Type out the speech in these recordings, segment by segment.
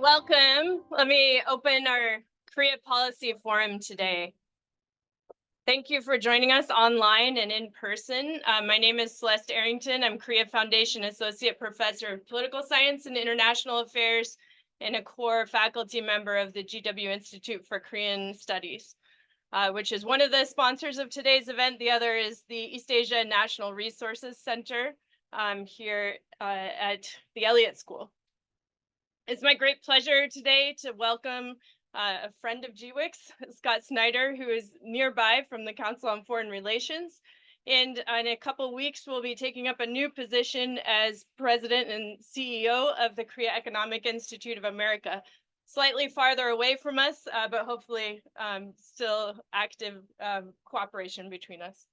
welcome. Let me open our Korea Policy Forum today. Thank you for joining us online and in person. My name is Celeste Arrington. I'm Korea Foundation Associate Professor of Political Science and International Affairs and a core faculty member of the GW Institute for Korean Studies, which is one of the sponsors of today's event. The other is the East Asia National Resources Center here at the Elliott School. It's my great pleasure today to welcome a friend of GWIKS, Scott Snyder, who is nearby from the Council on Foreign Relations. And in a couple weeks, we'll be taking up a new position as president and CEO of the Korea Economic Institute of America, slightly farther away from us, but hopefully still active cooperation between us.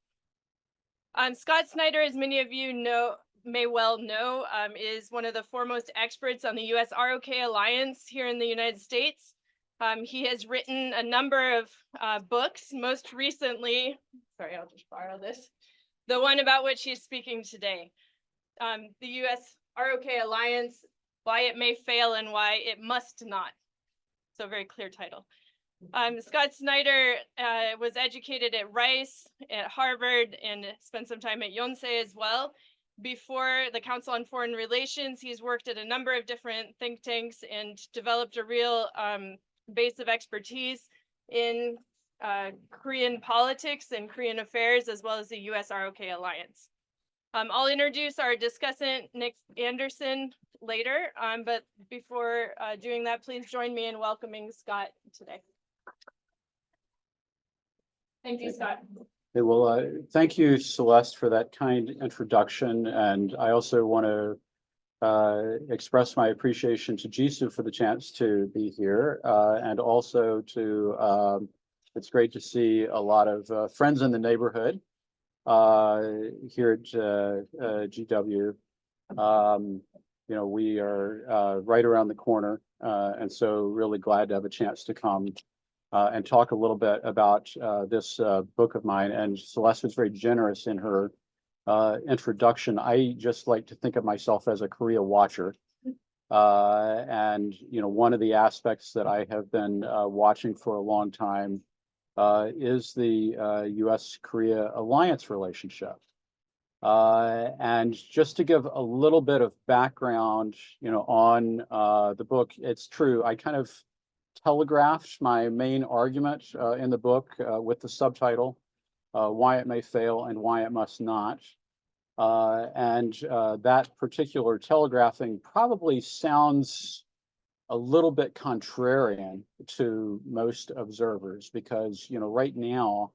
Scott Snyder, as many of you may well know, is one of the foremost experts on the U.S. ROK alliance here in the United States. He has written a number of books, most recently, sorry, I'll just borrow this, the one about which he's speaking today, the U.S. ROK alliance, Why It May Fail and Why It Must Not. So a very clear title. Scott Snyder was educated at Rice, at Harvard, and spent some time at Yonsei as well. Before the Council on Foreign Relations, he's worked at a number of different think tanks and developed a real base of expertise in Korean politics and Korean affairs, as well as the U.S. ROK alliance. I'll introduce our discussant, Nick Anderson, later, but before doing that, please join me in welcoming Scott today. Thank you, Scott. Hey, well, thank you, Celeste, for that kind introduction. And I also want to express my appreciation to Jisoo for the chance to be here. And also to, it's great to see a lot of friends in the neighborhood here at GW. You know, we are right around the corner. And so really glad to have a chance to come and talk a little bit about this book of mine. And Celeste was very generous in her introduction. I just like to think of myself as a Korea watcher. And, you know, one of the aspects that I have been watching for a long time is the U.S.-Korea alliance relationship. And just to give a little bit of background, you know, on the book, it's true, I kind of telegraphed my main argument in the book with the subtitle, Why It May Fail and Why It Must Not. And that particular telegraphing probably sounds a little bit contrarian to most observers because, you know, right now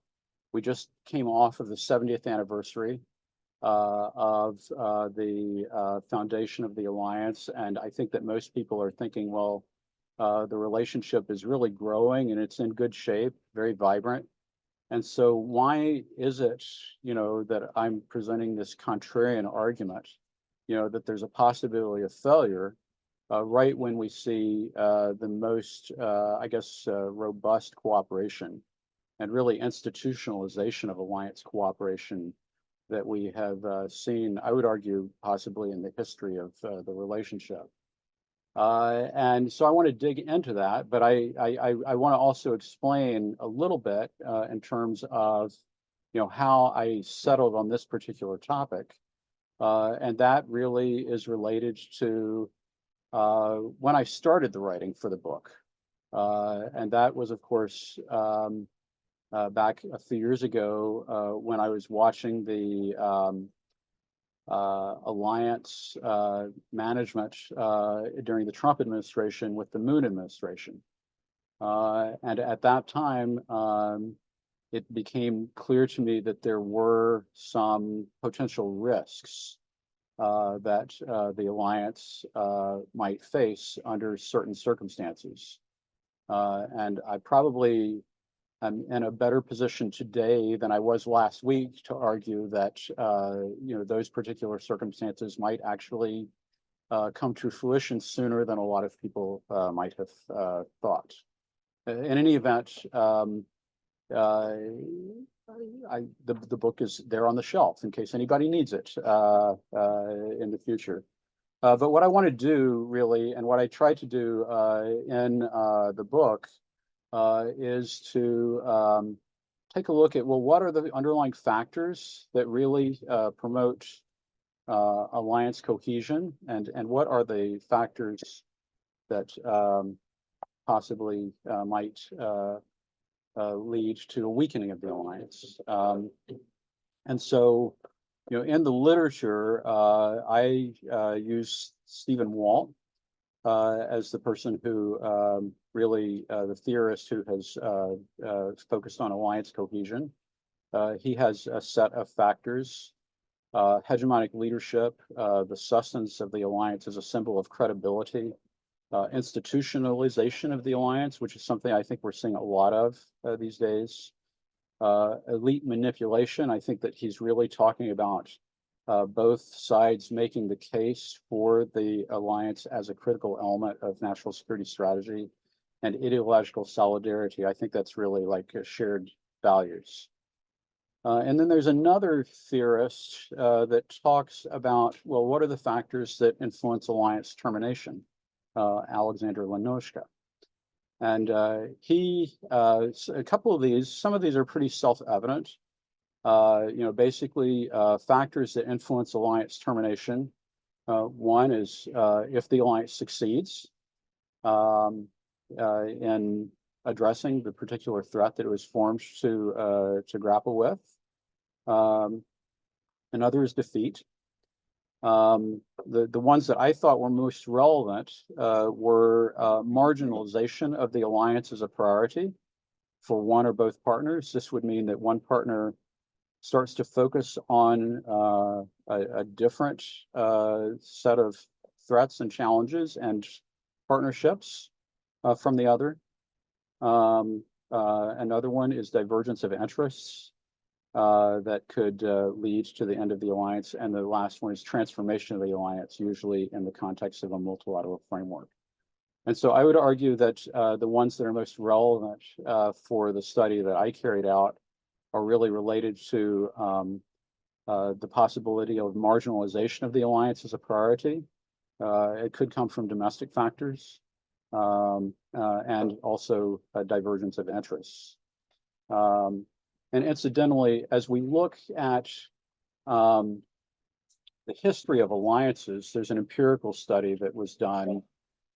we just came off of the 70th anniversary of the foundation of the alliance. And I think that most people are thinking, well, the relationship is really growing and it's in good shape, very vibrant. And so why is it, you know, that I'm presenting this contrarian argument, you know, that there's a possibility of failure right when we see the most, I guess, robust cooperation and really institutionalization of alliance cooperation that we have seen, I would argue, possibly in the history of the relationship. And so I want to dig into that, but I want to also explain a little bit in terms of, you know, how I settled on this particular topic. And that really is related to when I started the writing for the book. And that was, of course, back a few years ago when I was watching the alliance management during the Trump administration with the Moon administration. And at that time, it became clear to me that there were some potential risks that the alliance might face under certain circumstances. And I probably I'm in a better position today than I was last week to argue that you know, those particular circumstances might actually come to fruition sooner than a lot of people might have thought. In any event, the book is there on the shelf in case anybody needs it in the future. But what I want to do really, and what I try to do in the book, is to take a look at, well, what are the underlying factors that really promote alliance cohesion, and what are the factors that possibly might lead to a weakening of the alliance. And so, in the literature, I use Stephen Walt as the person who really, the theorist who has focused on alliance cohesion. He has a set of factors: hegemonic leadership, the sustenance of the alliance as a symbol of credibility, institutionalization of the alliance, which is something I think we're seeing a lot of these days, elite manipulation. I think that he's really talking about both sides making the case for the alliance as a critical element of national security strategy, and ideological solidarity. I think that's really like shared values. And then there's another theorist that talks about, well, what are the factors that influence alliance termination? Alexander Lenoshka. And a couple of these, some of these are pretty self-evident. Basically factors that influence alliance termination. One is if the alliance succeeds in addressing the particular threat that it was formed to grapple with. Another is defeat. The ones that I thought were most relevant were marginalization of the alliance as a priority for one or both partners. This would mean that one partner starts to focus on a different set of threats and challenges and partnerships from the other. Another one is divergence of interests that could lead to the end of the alliance. And the last one is transformation of the alliance, usually in the context of a multilateral framework. And so I would argue that the ones that are most relevant for the study that I carried out are really related to the possibility of marginalization of the alliance as a priority. It could come from domestic factors and also a divergence of interests. And incidentally, as we look at the history of alliances, there's an empirical study that was done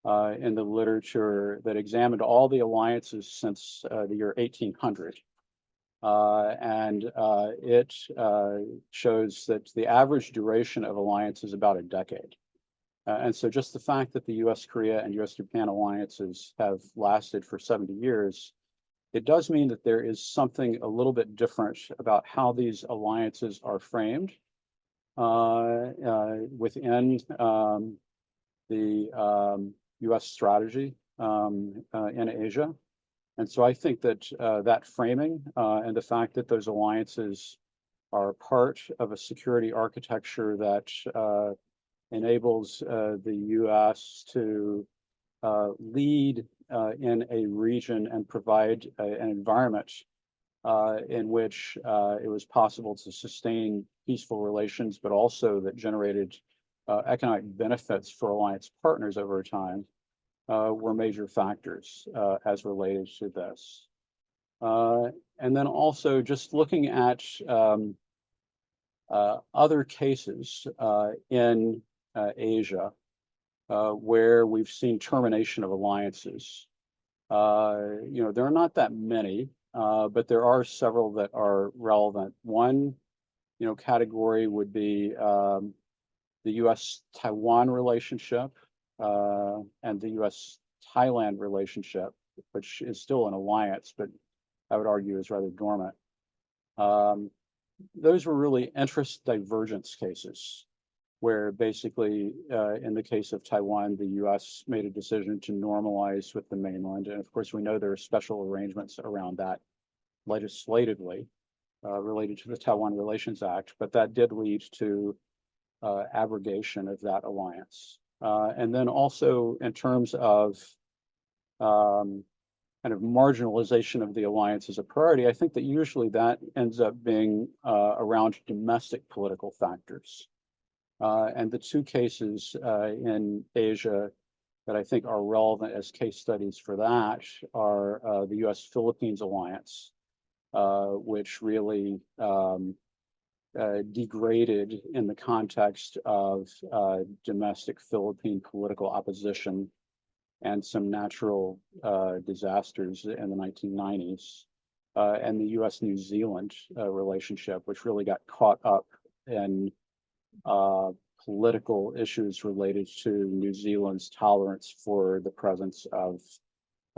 in the literature that examined all the alliances since the year 1800. And it shows that the average duration of alliance is about a decade. And so just the fact that the U.S. Korea and U.S. Japan alliances have lasted for 70 years, it does mean that there is something a little bit different about how these alliances are framed within the U.S. strategy in Asia. And so I think that that framing and the fact that those alliances are part of a security architecture that enables the U.S. to lead in a region and provide an environment in which it was possible to sustain peaceful relations, but also that generated economic benefits for alliance partners over time, were major factors as related to this. And then also just looking at other cases in Asia where we've seen termination of alliances. There are not that many, but there are several that are relevant. One, category would be the U.S.-Taiwan relationship and the U.S.-Thailand relationship, which is still an alliance, but I would argue is rather dormant. Those were really interest divergence cases, where basically, in the case of Taiwan, the U.S. made a decision to normalize with the mainland. And of course, we know there are special arrangements around that legislatively related to the Taiwan Relations Act, but that did lead to abrogation of that alliance. And then also in terms of kind of marginalization of the alliance as a priority, I think that usually that ends up being around domestic political factors. And the two cases in Asia that I think are relevant as case studies for that are the U.S.-Philippines alliance, which really degraded in the context of domestic Philippine political opposition and some natural disasters in the 1990s, and the U.S.-New Zealand relationship, which really got caught up in political issues related to New Zealand's tolerance for the presence of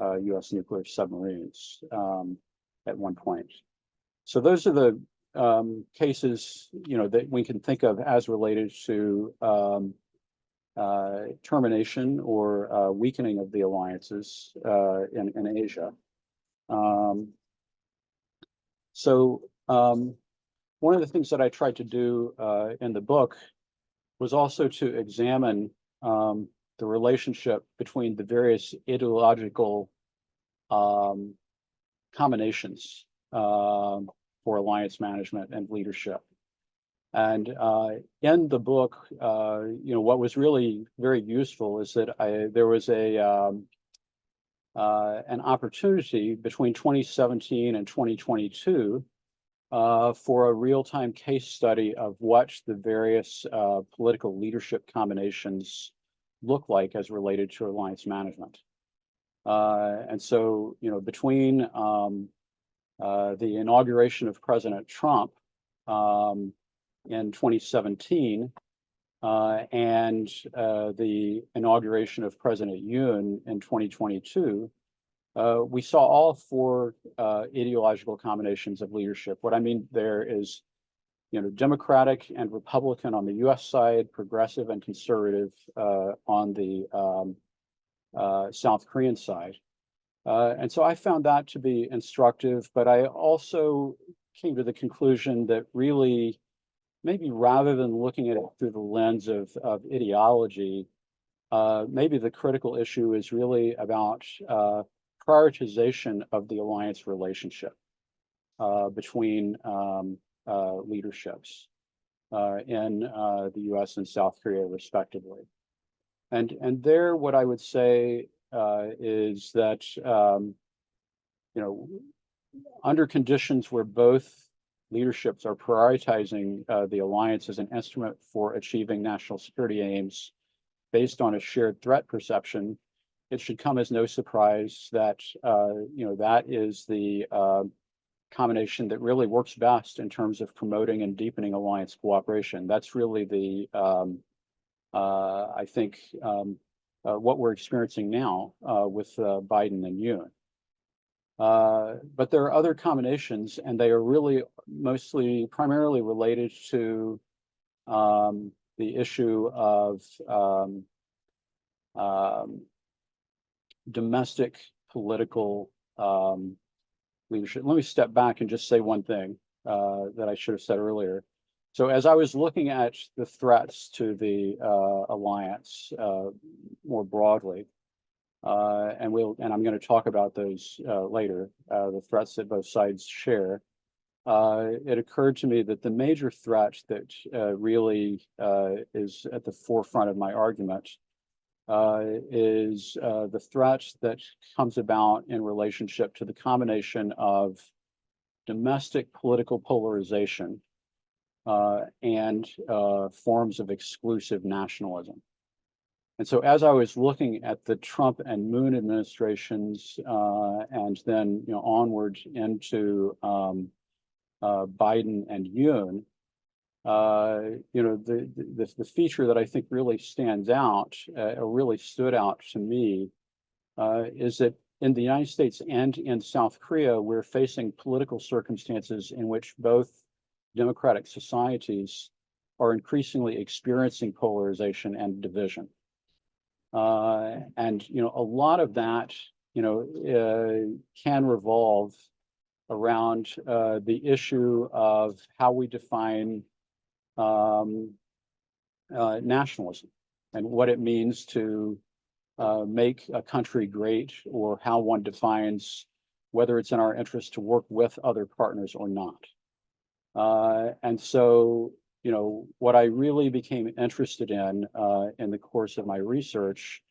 U.S. nuclear submarines at one point. So those are the cases, that we can think of as related to termination or weakening of the alliances in Asia. One of the things that I tried to do in the book was also to examine the relationship between the various ideological combinations for alliance management and leadership. And in the book, what was really very useful is that there was an opportunity between 2017 and 2022 for a real-time case study of what the various political leadership combinations look like as related to alliance management. And so, between the inauguration of President Trump in 2017 and the inauguration of President Yoon in 2022, we saw all four ideological combinations of leadership. What I mean there is, Democratic and Republican on the U.S. side, progressive and conservative on the South Korean side. And so I found that to be instructive, but I also came to the conclusion that really, maybe rather than looking at it through the lens of ideology, maybe the critical issue is really about prioritization of the alliance relationship between leaderships in the U.S. and South Korea, respectively. And there, what I would say is that, under conditions where both leaderships are prioritizing the alliance as an instrument for achieving national security aims based on a shared threat perception, it should come as no surprise that that is the combination that really works best in terms of promoting and deepening alliance cooperation. That's really the I think what we're experiencing now with Biden and Yoon. But there are other combinations, and they are really primarily related to the issue of domestic political leadership. Let me step back and just say one thing that I should have said earlier. So as I was looking at the threats to the alliance more broadly, and I'm going to talk about those later, the threats that both sides share, it occurred to me that the major threat that really is at the forefront of my argument is the threat that comes about in relationship to the combination of domestic political polarization and forms of exclusive nationalism. And so as I was looking at the Trump and Moon administrations and then onward into Biden and Yoon, the feature that I think really stands out, or really stood out to me, is that in the United States and in South Korea, we're facing political circumstances in which both democratic societies are increasingly experiencing polarization and division. And a lot of that, can revolve around the issue of how we define nationalism and what it means to make a country great, or how one defines whether it's in our interest to work with other partners or not. And so, what I really became interested in the course of my research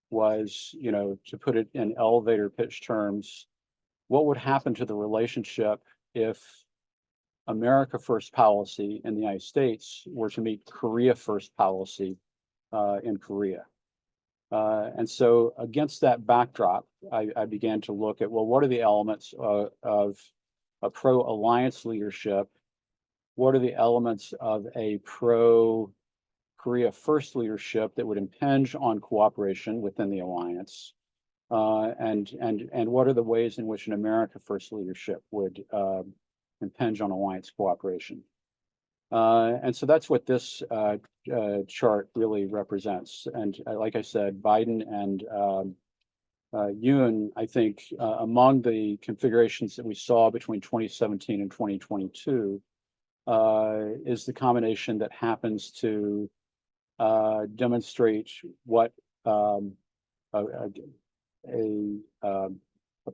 was, to put it in elevator pitch terms, what would happen to the relationship if America First policy in the United States were to meet Korea First policy in Korea. And so against that backdrop, I began to look at, well, what are the elements of a pro-alliance leadership? What are the elements of a pro-Korea First leadership that would impinge on cooperation within the alliance? And what are the ways in which an America First leadership would impinge on alliance cooperation? And so that's what this chart really represents. And like I said, Biden and Yoon, I think, among the configurations that we saw between 2017 and 2022 is the combination that happens to demonstrate what a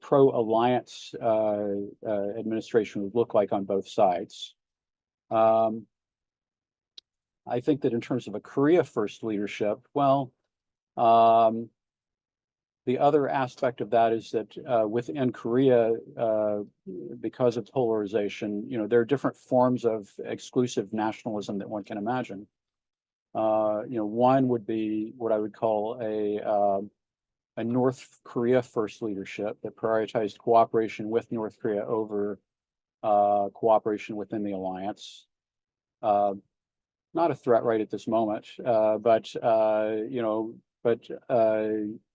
pro-alliance administration would look like on both sides. I think that in terms of a Korea First leadership, well, the other aspect of that is that within Korea, because of polarization, there are different forms of exclusive nationalism that one can imagine. One would be what I would call a North Korea First leadership that prioritized cooperation with North Korea over cooperation within the alliance. Not a threat right at this moment, but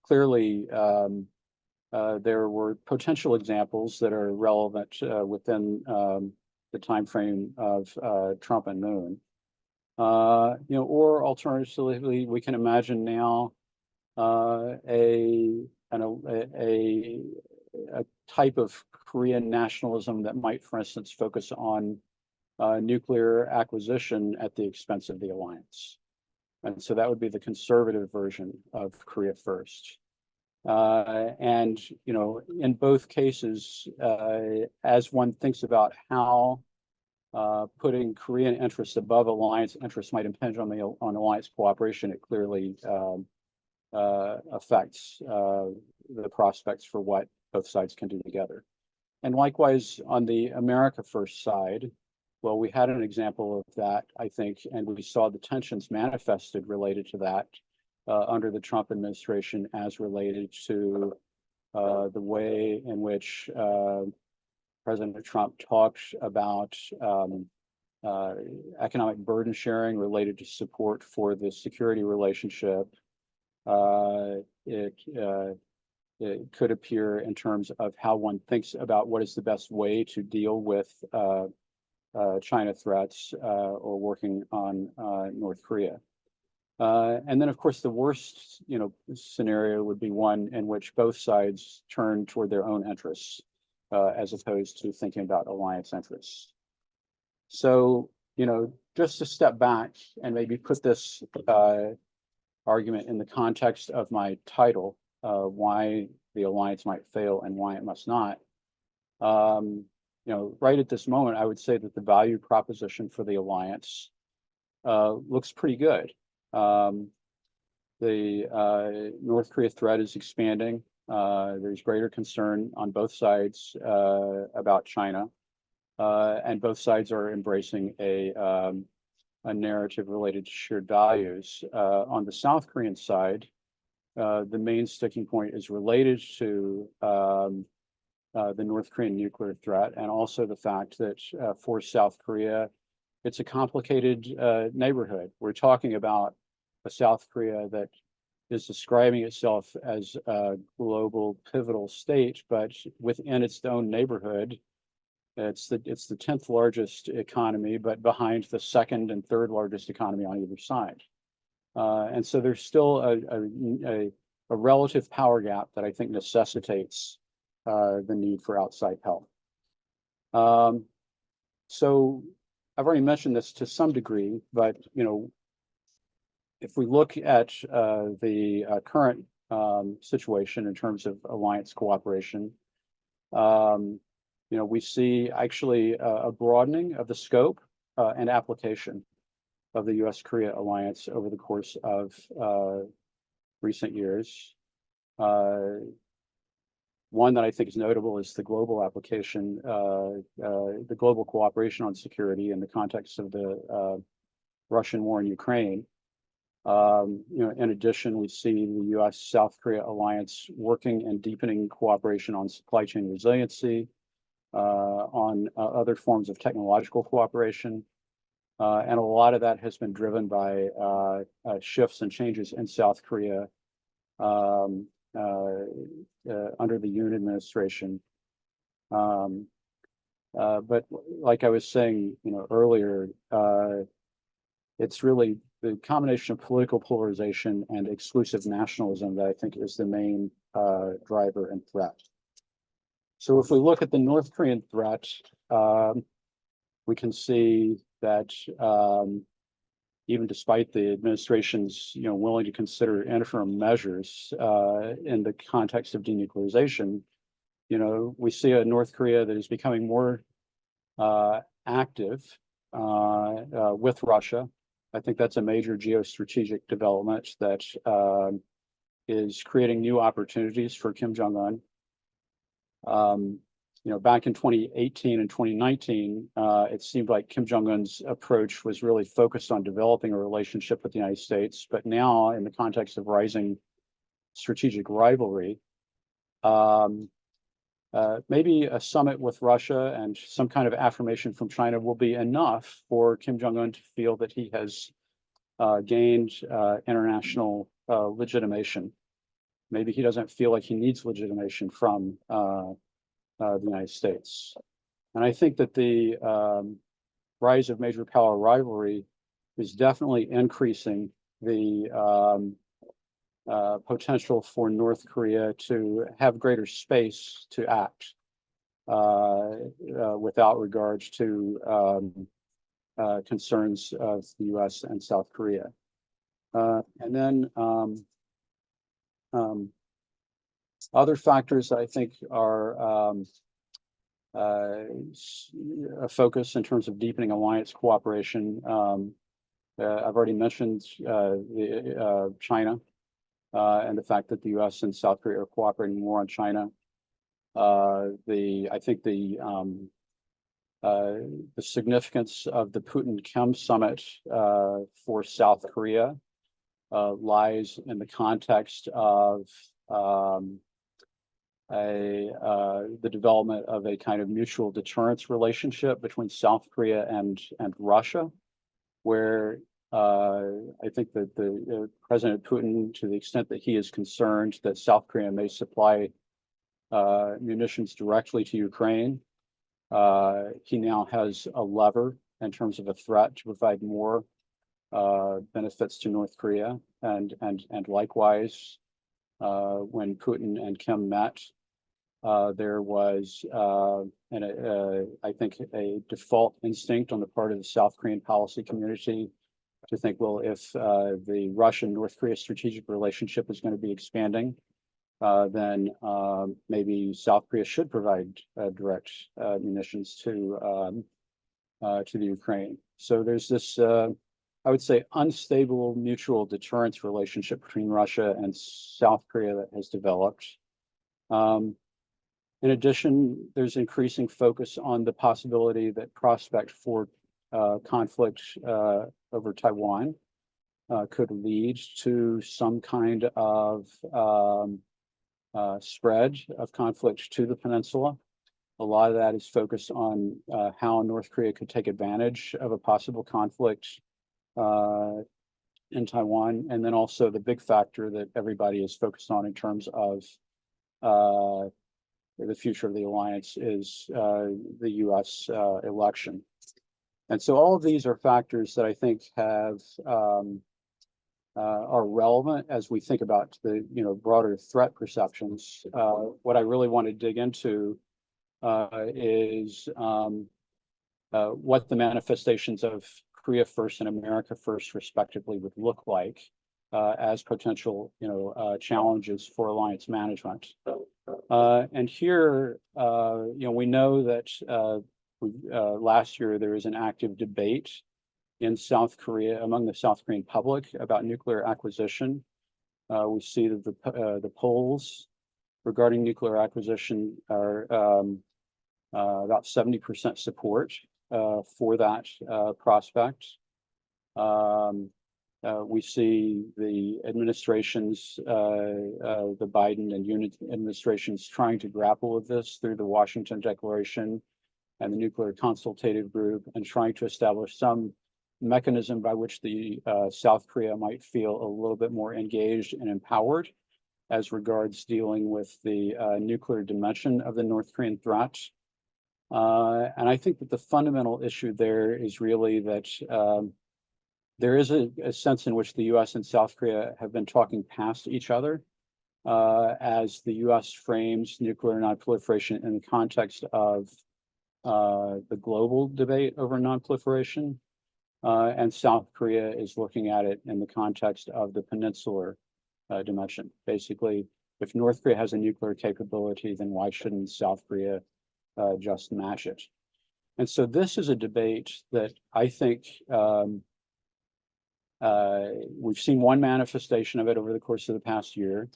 clearly there were potential examples that are relevant within the time frame of Trump and Moon. Or alternatively, we can imagine now a type of Korean nationalism that might, for instance, focus on nuclear acquisition at the expense of the alliance. And so that would be the conservative version of Korea First. And, in both cases, as one thinks about how putting Korean interests above alliance interests might impinge on alliance cooperation, it clearly affects the prospects for what both sides can do together. And likewise, on the America First side, well, we had an example of that, I think, and we saw the tensions manifested related to that under the Trump administration as related to the way in which President Trump talked about economic burden sharing related to support for the security relationship. It could appear in terms of how one thinks about what is the best way to deal with China threats or working on North Korea. And then, of course, the worst, scenario would be one in which both sides turn toward their own interests as opposed to thinking about alliance interests. So, just to step back and maybe put this argument in the context of my title, why the alliance might fail and why it must not. Right at this moment, I would say that the value proposition for the alliance looks pretty good. The North Korea threat is expanding. There's greater concern on both sides about China, and both sides are embracing a narrative related to shared values. On the South Korean side, the main sticking point is related to the North Korean nuclear threat, and also the fact that for South Korea, it's a complicated neighborhood. We're talking about a South Korea that is describing itself as a global pivotal state, but within its own neighborhood, it's the 10th largest economy, but behind the second and third largest economy on either side. And so there's still a relative power gap that I think necessitates the need for outside help. So I've already mentioned this to some degree, but if we look at the current situation in terms of alliance cooperation, we see actually a broadening of the scope and application. of the U.S.-Korea alliance over the course of recent years. One that I think is notable is the global application, the global cooperation on security in the context of the Russian war in Ukraine. In addition, we see the U.S.-South Korea alliance working and deepening cooperation on supply chain resiliency, on other forms of technological cooperation. And a lot of that has been driven by shifts and changes in South Korea under the Yoon administration. But like I was saying, earlier, it's really the combination of political polarization and exclusive nationalism that I think is the main driver and threat. So if we look at the North Korean threat, we can see that even despite the administration's willing to consider interim measures in the context of denuclearization, we see a North Korea that is becoming more active with Russia. I think that's a major geostrategic development that is creating new opportunities for Kim Jong-un. Back in 2018 and 2019, it seemed like Kim Jong-un's approach was really focused on developing a relationship with the United States. But now, in the context of rising strategic rivalry, maybe a summit with Russia and some kind of affirmation from China will be enough for Kim Jong-un to feel that he has gained international legitimation. Maybe he doesn't feel like he needs legitimation from the United States. And I think that the rise of major power rivalry is definitely increasing the potential for North Korea to have greater space to act without regards to concerns of the U.S. and South Korea. And then other factors I think are a focus in terms of deepening alliance cooperation. I've already mentioned China and the fact that the U.S. and South Korea are cooperating more on China. I think the significance of the Putin-Kim summit for South Korea lies in the context of the development of a kind of mutual deterrence relationship between South Korea and Russia, where I think that the President Putin, to the extent that he is concerned that South Korea may supply munitions directly to Ukraine, he now has a lever in terms of a threat to provide more benefits to North Korea, and likewise, when Putin and Kim met, there was, I think, a default instinct on the part of the South Korean policy community to think, well, if the Russian-North Korea strategic relationship is going to be expanding, then maybe South Korea should provide direct munitions to the Ukraine. So there's this, I would say, unstable mutual deterrence relationship between Russia and South Korea that has developed. In addition, there's increasing focus on the possibility that prospect for conflict over Taiwan could lead to some kind of spread of conflict to the peninsula. A lot of that is focused on how North Korea could take advantage of a possible conflict in Taiwan, and then also the big factor that everybody is focused on in terms of the future of the alliance is the U.S. election. And so all of these are factors that I think have are relevant as we think about the broader threat perceptions. What I really want to dig into is what the manifestations of Korea First and America First, respectively, would look like as potential, challenges for alliance management. And here, we know that last year there was an active debate in South Korea, among the South Korean public about nuclear acquisition. We see that the polls regarding nuclear acquisition are about 70% support for that prospect. We see the administrations, the Biden and Yoon administrations trying to grapple with this through the Washington Declaration and the Nuclear Consultative Group, and trying to establish some mechanism by which the South Korea might feel a little bit more engaged and empowered as regards dealing with the nuclear dimension of the North Korean threat. And I think that the fundamental issue there is really that there is a sense in which the U.S. and South Korea have been talking past each other as the U.S. frames nuclear nonproliferation in the context of the global debate over nonproliferation, and South Korea is looking at it in the context of the peninsular dimension. Basically, if North Korea has a nuclear capability, then why shouldn't South Korea just match it? And so this is a debate that I think we've seen one manifestation of it over the course of the past year.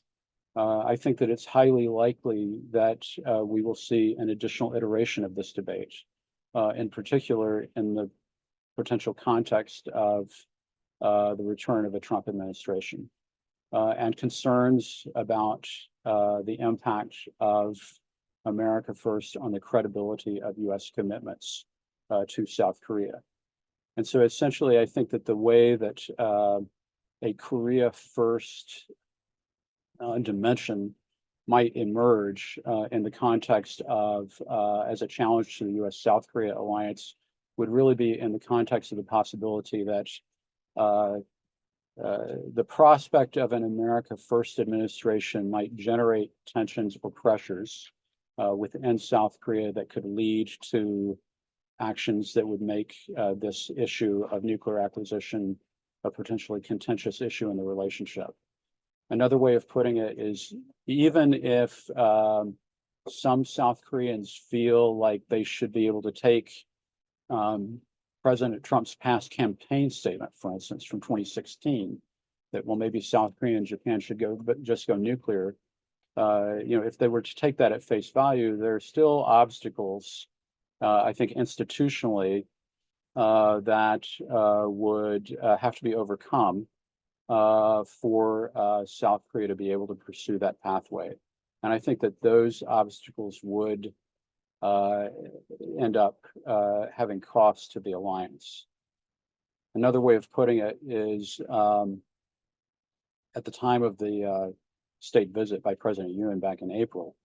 I think that it's highly likely that we will see an additional iteration of this debate, in particular in the potential context of the return of a Trump administration, and concerns about the impact of America First on the credibility of U.S. commitments to South Korea. And so essentially, I think that the way that a Korea First dimension might emerge in the context of as a challenge to the U.S.-South Korea alliance would really be in the context of the possibility that the prospect of an America First administration might generate tensions or pressures within South Korea that could lead to actions that would make this issue of nuclear acquisition a potentially contentious issue in the relationship. Another way of putting it is, even if some South Koreans feel like they should be able to take President Trump's past campaign statement, for instance, from 2016, that, well, maybe South Korea and Japan should go, but just go nuclear. If they were to take that at face value, there are still obstacles, I think, institutionally, that would have to be overcome for South Korea to be able to pursue that pathway. And I think that those obstacles would end up having costs to the alliance. Another way of putting it is, at the time of the state visit by President Yoon back in April,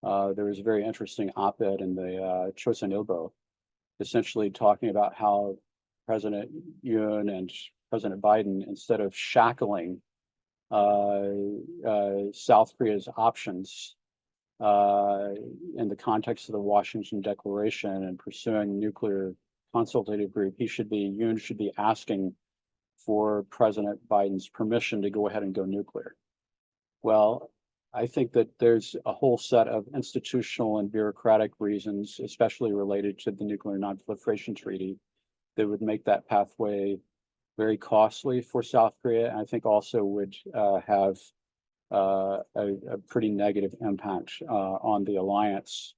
there was a very interesting op-ed in the Chosun Ilbo, essentially talking about how President Yoon and President Biden, instead of shackling South Korea's options in the context of the Washington Declaration and pursuing nuclear consultative group, Yoon should be asking for President Biden's permission to go ahead and go nuclear. Well, I think that there's a whole set of institutional and bureaucratic reasons, especially related to the Nuclear Non-Proliferation Treaty, that would make that pathway very costly for South Korea, and I think also would have a pretty negative impact on the alliance,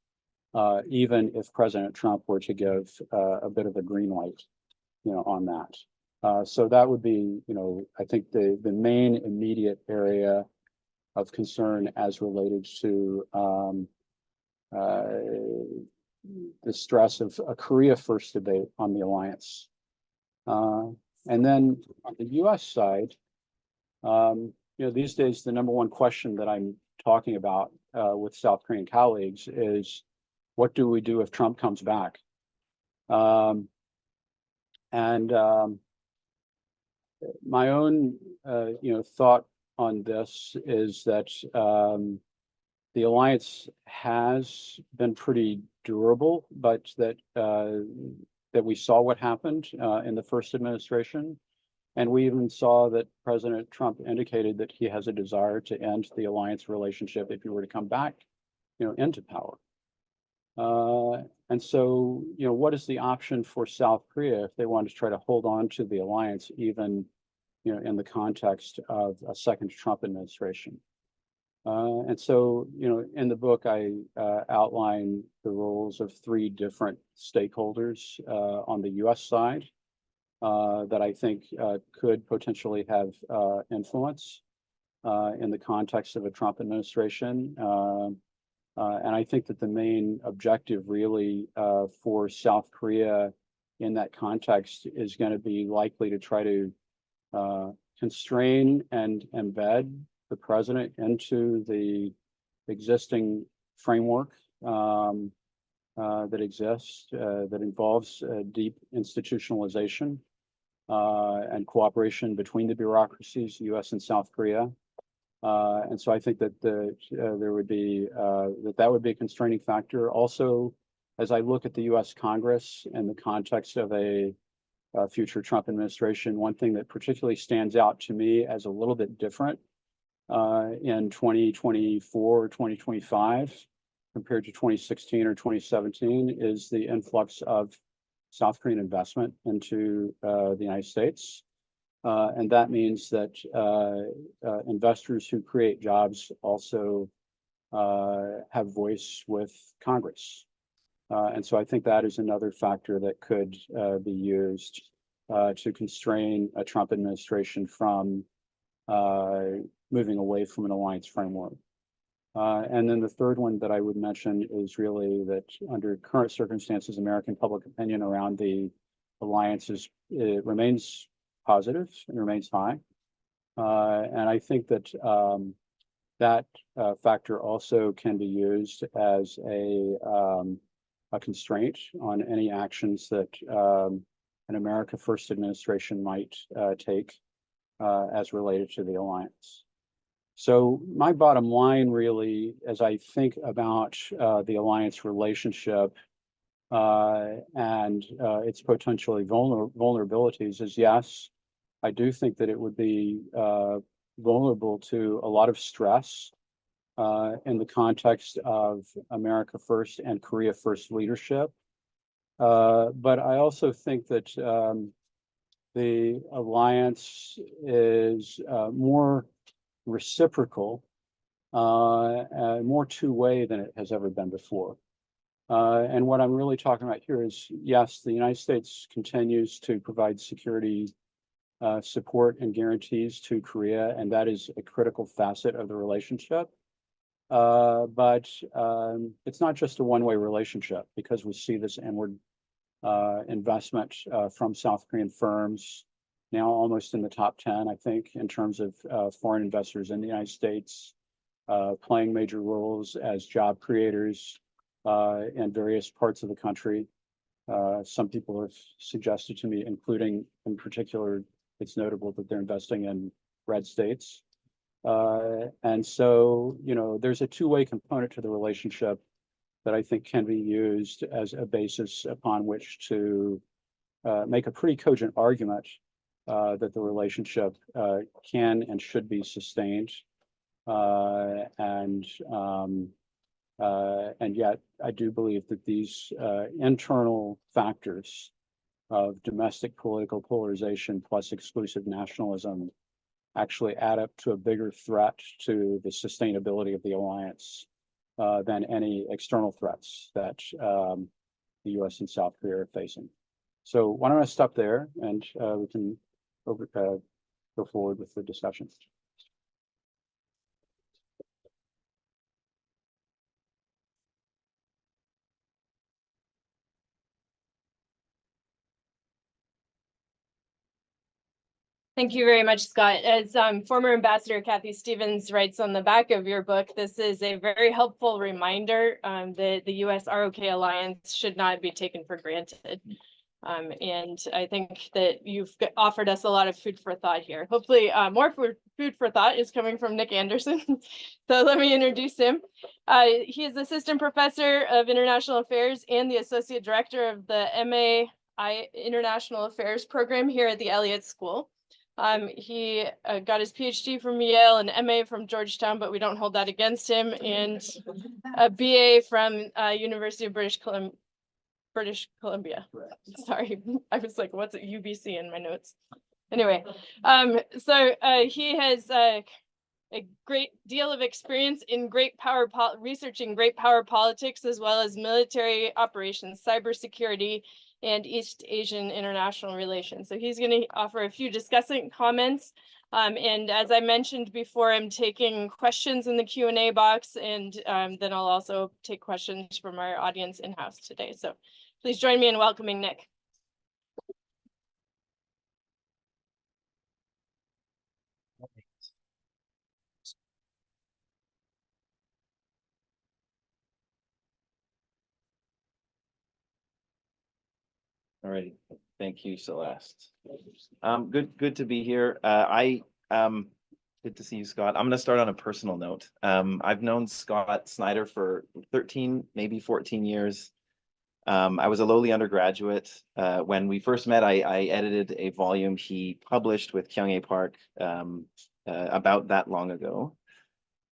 even if President Trump were to give a bit of a green light, on that. So that would be, I think the main immediate area of concern as related to the stress of a Korea First debate on the alliance. And then on the U.S. side, these days, the number one question that I'm talking about with South Korean colleagues is, what do we do if Trump comes back? My own, thought on this is that the alliance has been pretty durable, but that we saw what happened in the first administration. And we even saw that President Trump indicated that he has a desire to end the alliance relationship if he were to come back, into power. And so, what is the option for South Korea if they want to try to hold on to the alliance, even, in the context of a second Trump administration? And so, in the book, I outline the roles of three different stakeholders on the U.S. side that I think could potentially have influence in the context of a Trump administration. And I think that the main objective really for South Korea in that context is going to be likely to try to constrain and embed the president into the existing framework that exists, that involves deep institutionalization and cooperation between the bureaucracies, U.S. and South Korea. And so I think that there would be that would be a constraining factor. Also, as I look at the U.S. Congress in the context of a future Trump administration, one thing that particularly stands out to me as a little bit different in 2024 or 2025 compared to 2016 or 2017 is the influx of South Korean investment into the United States. And that means that investors who create jobs also have voice with Congress. And so I think that is another factor that could be used to constrain a Trump administration from moving away from an alliance framework. And then the third one that I would mention is really that under current circumstances, American public opinion around the alliances, it remains positive and remains high. And I think that that factor also can be used as a constraint on any actions that an America First administration might take as related to the alliance. So my bottom line really, as I think about the alliance relationship and its potentially vulnerabilities is yes, I do think that it would be vulnerable to a lot of stress in the context of America First and Korea First leadership. But I also think that the alliance is more reciprocal, more two-way than it has ever been before. And what I'm really talking about here is, yes, the United States continues to provide security support and guarantees to Korea, and that is a critical facet of the relationship. But it's not just a one-way relationship, because we see this inward investment from South Korean firms, now almost in the top 10, I think, in terms of foreign investors in the United States, playing major roles as job creators in various parts of the country. Some people have suggested to me, including in particular, it's notable that they're investing in red states. And so, there's a two-way component to the relationship that I think can be used as a basis upon which to make a pretty cogent argument that the relationship can and should be sustained. And yet I do believe that these internal factors of domestic political polarization plus exclusive nationalism actually add up to a bigger threat to the sustainability of the alliance than any external threats that the U.S. and South Korea are facing. So why don't I stop there, and we can go forward with the discussion. Thank you very much, Scott. As former Ambassador Kathy Stevens writes on the back of your book, this is a very helpful reminder that the U.S. ROK alliance should not be taken for granted. And I think that you've offered us a lot of food for thought here. Hopefully more food for thought is coming from Nick Anderson. So let me introduce him. He is Assistant Professor of International Affairs and the Associate Director of the MAI International Affairs program here at the Elliott School. He got his PhD from Yale and MA from Georgetown, but we don't hold that against him, and a BA from University of British British Columbia. Correct. Sorry, I was like, what's it UBC in my notes? Anyway, so he has a great deal of experience in researching great power politics, as well as military operations, cybersecurity, and East Asian international relations. So he's going to offer a few discussing comments. And as I mentioned before, I'm taking questions in the Q&A box, and then I'll also take questions from our audience in-house today. So please join me in welcoming Nick. All right, thank you, Celeste. Good to be here. Good to see you, Scott. I'm going to start on a personal note. I've known Scott Snyder for 13, maybe 14 years. I was a lowly undergraduate. When we first met, I edited a volume he published with Kyung-Hae Park about that long ago.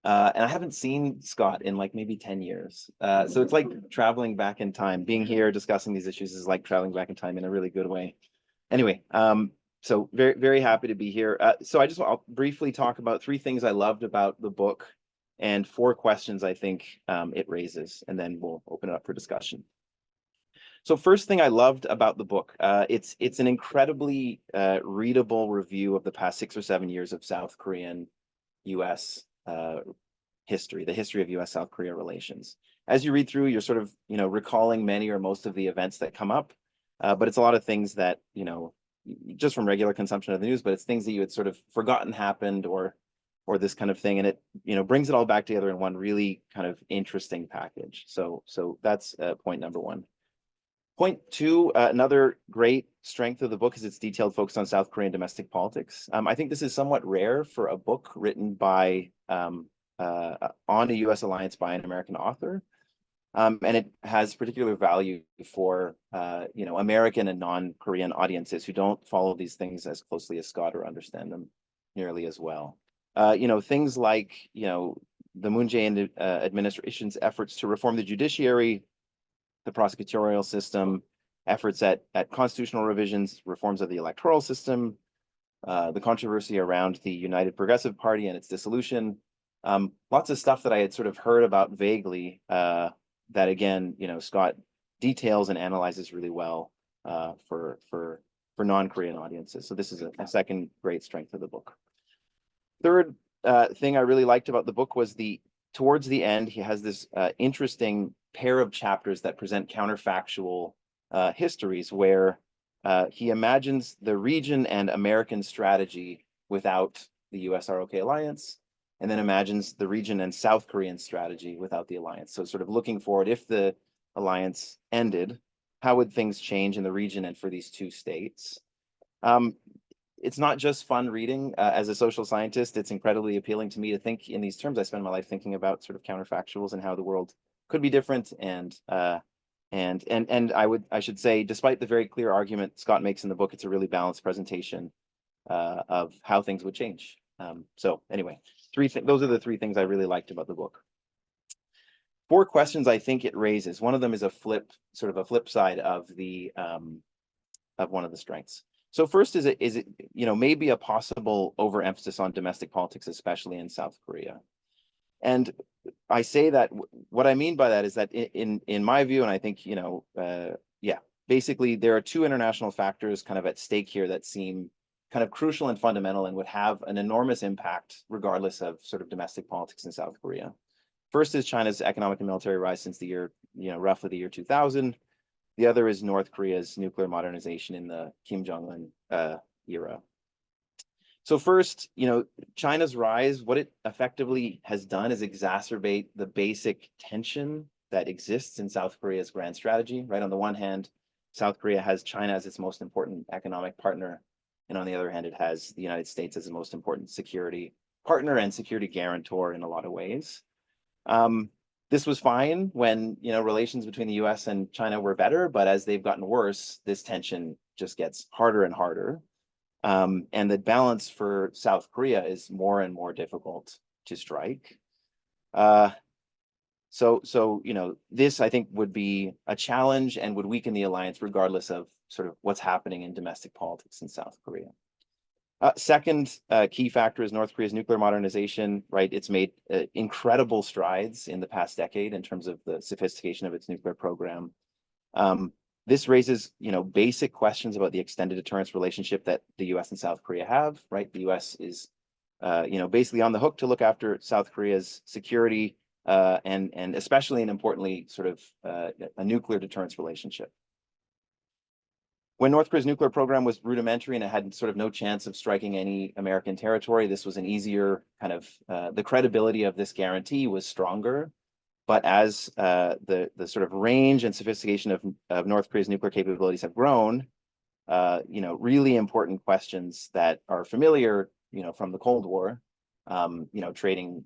And I haven't seen Scott in like maybe 10 years. So it's like traveling back in time. Being here discussing these issues is like traveling back in time in a really good way. Anyway, so very, very happy to be here. So I'll briefly talk about 3 things I loved about the book and 4 questions I think it raises, and then we'll open it up for discussion. So first thing I loved about the book, it's an incredibly readable review of the past 6 or 7 years of South Korean U.S. History, the history of U.S.-South Korea relations. As you read through, you're sort of, recalling many or most of the events that come up, but it's a lot of things that, just from regular consumption of the news, but it's things that you had sort of forgotten happened or this kind of thing, and it, brings it all back together in one really kind of interesting package. So that's point number 1. Point 2, another great strength of the book is its detailed focus on South Korean domestic politics. I think this is somewhat rare for a book written by on a U.S. alliance by an American author, and it has particular value for American and non-Korean audiences who don't follow these things as closely as Scott or understand them nearly as well. Things like the Moon Jae-in administration's efforts to reform the judiciary, the prosecutorial system, efforts at constitutional revisions, reforms of the electoral system, the controversy around the United Progressive Party and its dissolution. Lots of stuff that I had sort of heard about vaguely that, again, Scott details and analyzes really well for non-Korean audiences. So this is a second great strength of the book. Third thing I really liked about the book was towards the end, he has this interesting pair of chapters that present counterfactual histories where he imagines the region and American strategy without the U.S. ROK alliance, and then imagines the region and South Korean strategy without the alliance. So sort of looking forward, if the alliance ended, how would things change in the region and for these 2 states? It's not just fun reading. As a social scientist, it's incredibly appealing to me to think in these terms. I spend my life thinking about sort of counterfactuals and how the world could be different. And I should say, despite the very clear argument Scott makes in the book, it's a really balanced presentation of how things would change. So anyway, those are the 3 things I really liked about the book. 4 questions I think it raises. One of them is a flip side of one of the strengths. So first, is it maybe a possible overemphasis on domestic politics, especially in South Korea? And I say that what I mean by that is that in my view, and I think basically there are 2 international factors kind of at stake here that seem kind of crucial and fundamental and would have an enormous impact regardless of sort of domestic politics in South Korea. First is China's economic and military rise since the year, roughly the year 2000. The other is North Korea's nuclear modernization in the Kim Jong-un era. So first, China's rise, what it effectively has done is exacerbate the basic tension that exists in South Korea's grand strategy, right? On the one hand, South Korea has China as its most important economic partner, and on the other hand, it has the United States as the most important security partner and security guarantor in a lot of ways. This was fine when relations between the U.S. and China were better, but as they've gotten worse, this tension just gets harder and harder. And the balance for South Korea is more and more difficult to strike. So, this I think would be a challenge and would weaken the alliance regardless of sort of what's happening in domestic politics in South Korea. Second key factor is North Korea's nuclear modernization, right? It's made incredible strides in the past decade in terms of the sophistication of its nuclear program. This raises, basic questions about the extended deterrence relationship that the U.S. and South Korea have, right? The U.S. is, basically on the hook to look after South Korea's security, and especially and importantly, sort of a nuclear deterrence relationship. When North Korea's nuclear program was rudimentary and it had sort of no chance of striking any American territory, this was an easier kind of, the credibility of this guarantee was stronger. But as the sort of range and sophistication of North Korea's nuclear capabilities have grown, really important questions that are familiar, from the Cold War, trading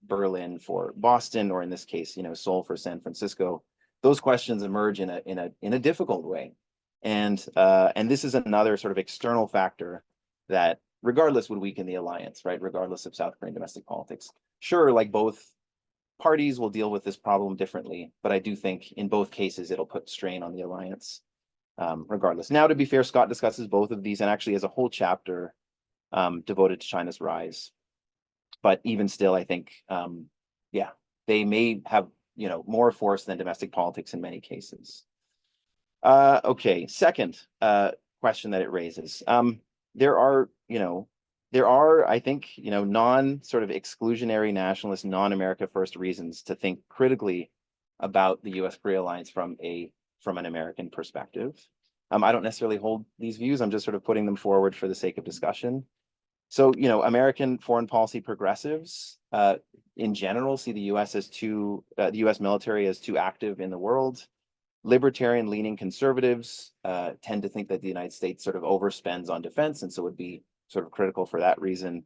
Berlin for Boston, or in this case, Seoul for San Francisco, those questions emerge in a difficult way. And this is another sort of external factor that regardless would weaken the alliance, right? Regardless of South Korean domestic politics. Sure, like both parties will deal with this problem differently, but I do think in both cases it'll put strain on the alliance, regardless. Now, to be fair, Scott discusses both of these and actually has a whole chapter devoted to China's rise. But even still, I think, they may have, more force than domestic politics in many cases. Okay, second question that it raises. There are, I think, sort of exclusionary nationalist, non-America first reasons to think critically about the U.S.-Korea alliance from an American perspective. I don't necessarily hold these views. I'm just sort of putting them forward for the sake of discussion. So, American foreign policy progressives, in general, see the U.S. the U.S. military as too active in the world. Libertarian-leaning conservatives tend to think that the United States sort of overspends on defense, and so would be sort of critical for that reason.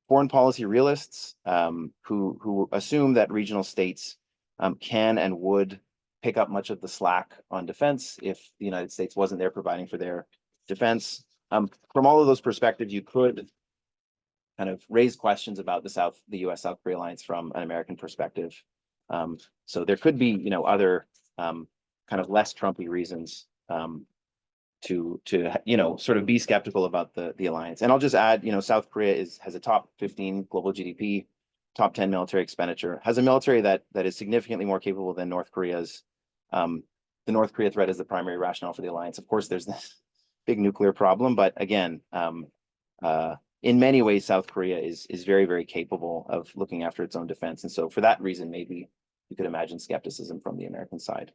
Foreign policy realists who assume that regional states can and would pick up much of the slack on defense if the United States wasn't there providing for their defense. From all of those perspectives, you could kind of raise questions about the U.S.-South Korea alliance from an American perspective. So there could be, other kind of less Trumpy reasons to sort of be skeptical about the alliance. And I'll just add, South Korea has a top 15 global GDP, top 10 military expenditure, has a military that is significantly more capable than North Korea's. The North Korea threat is the primary rationale for the alliance. Of course, there's this big nuclear problem, but again, in many ways, South Korea is very, very capable of looking after its own defense. And so for that reason, maybe you could imagine skepticism from the American side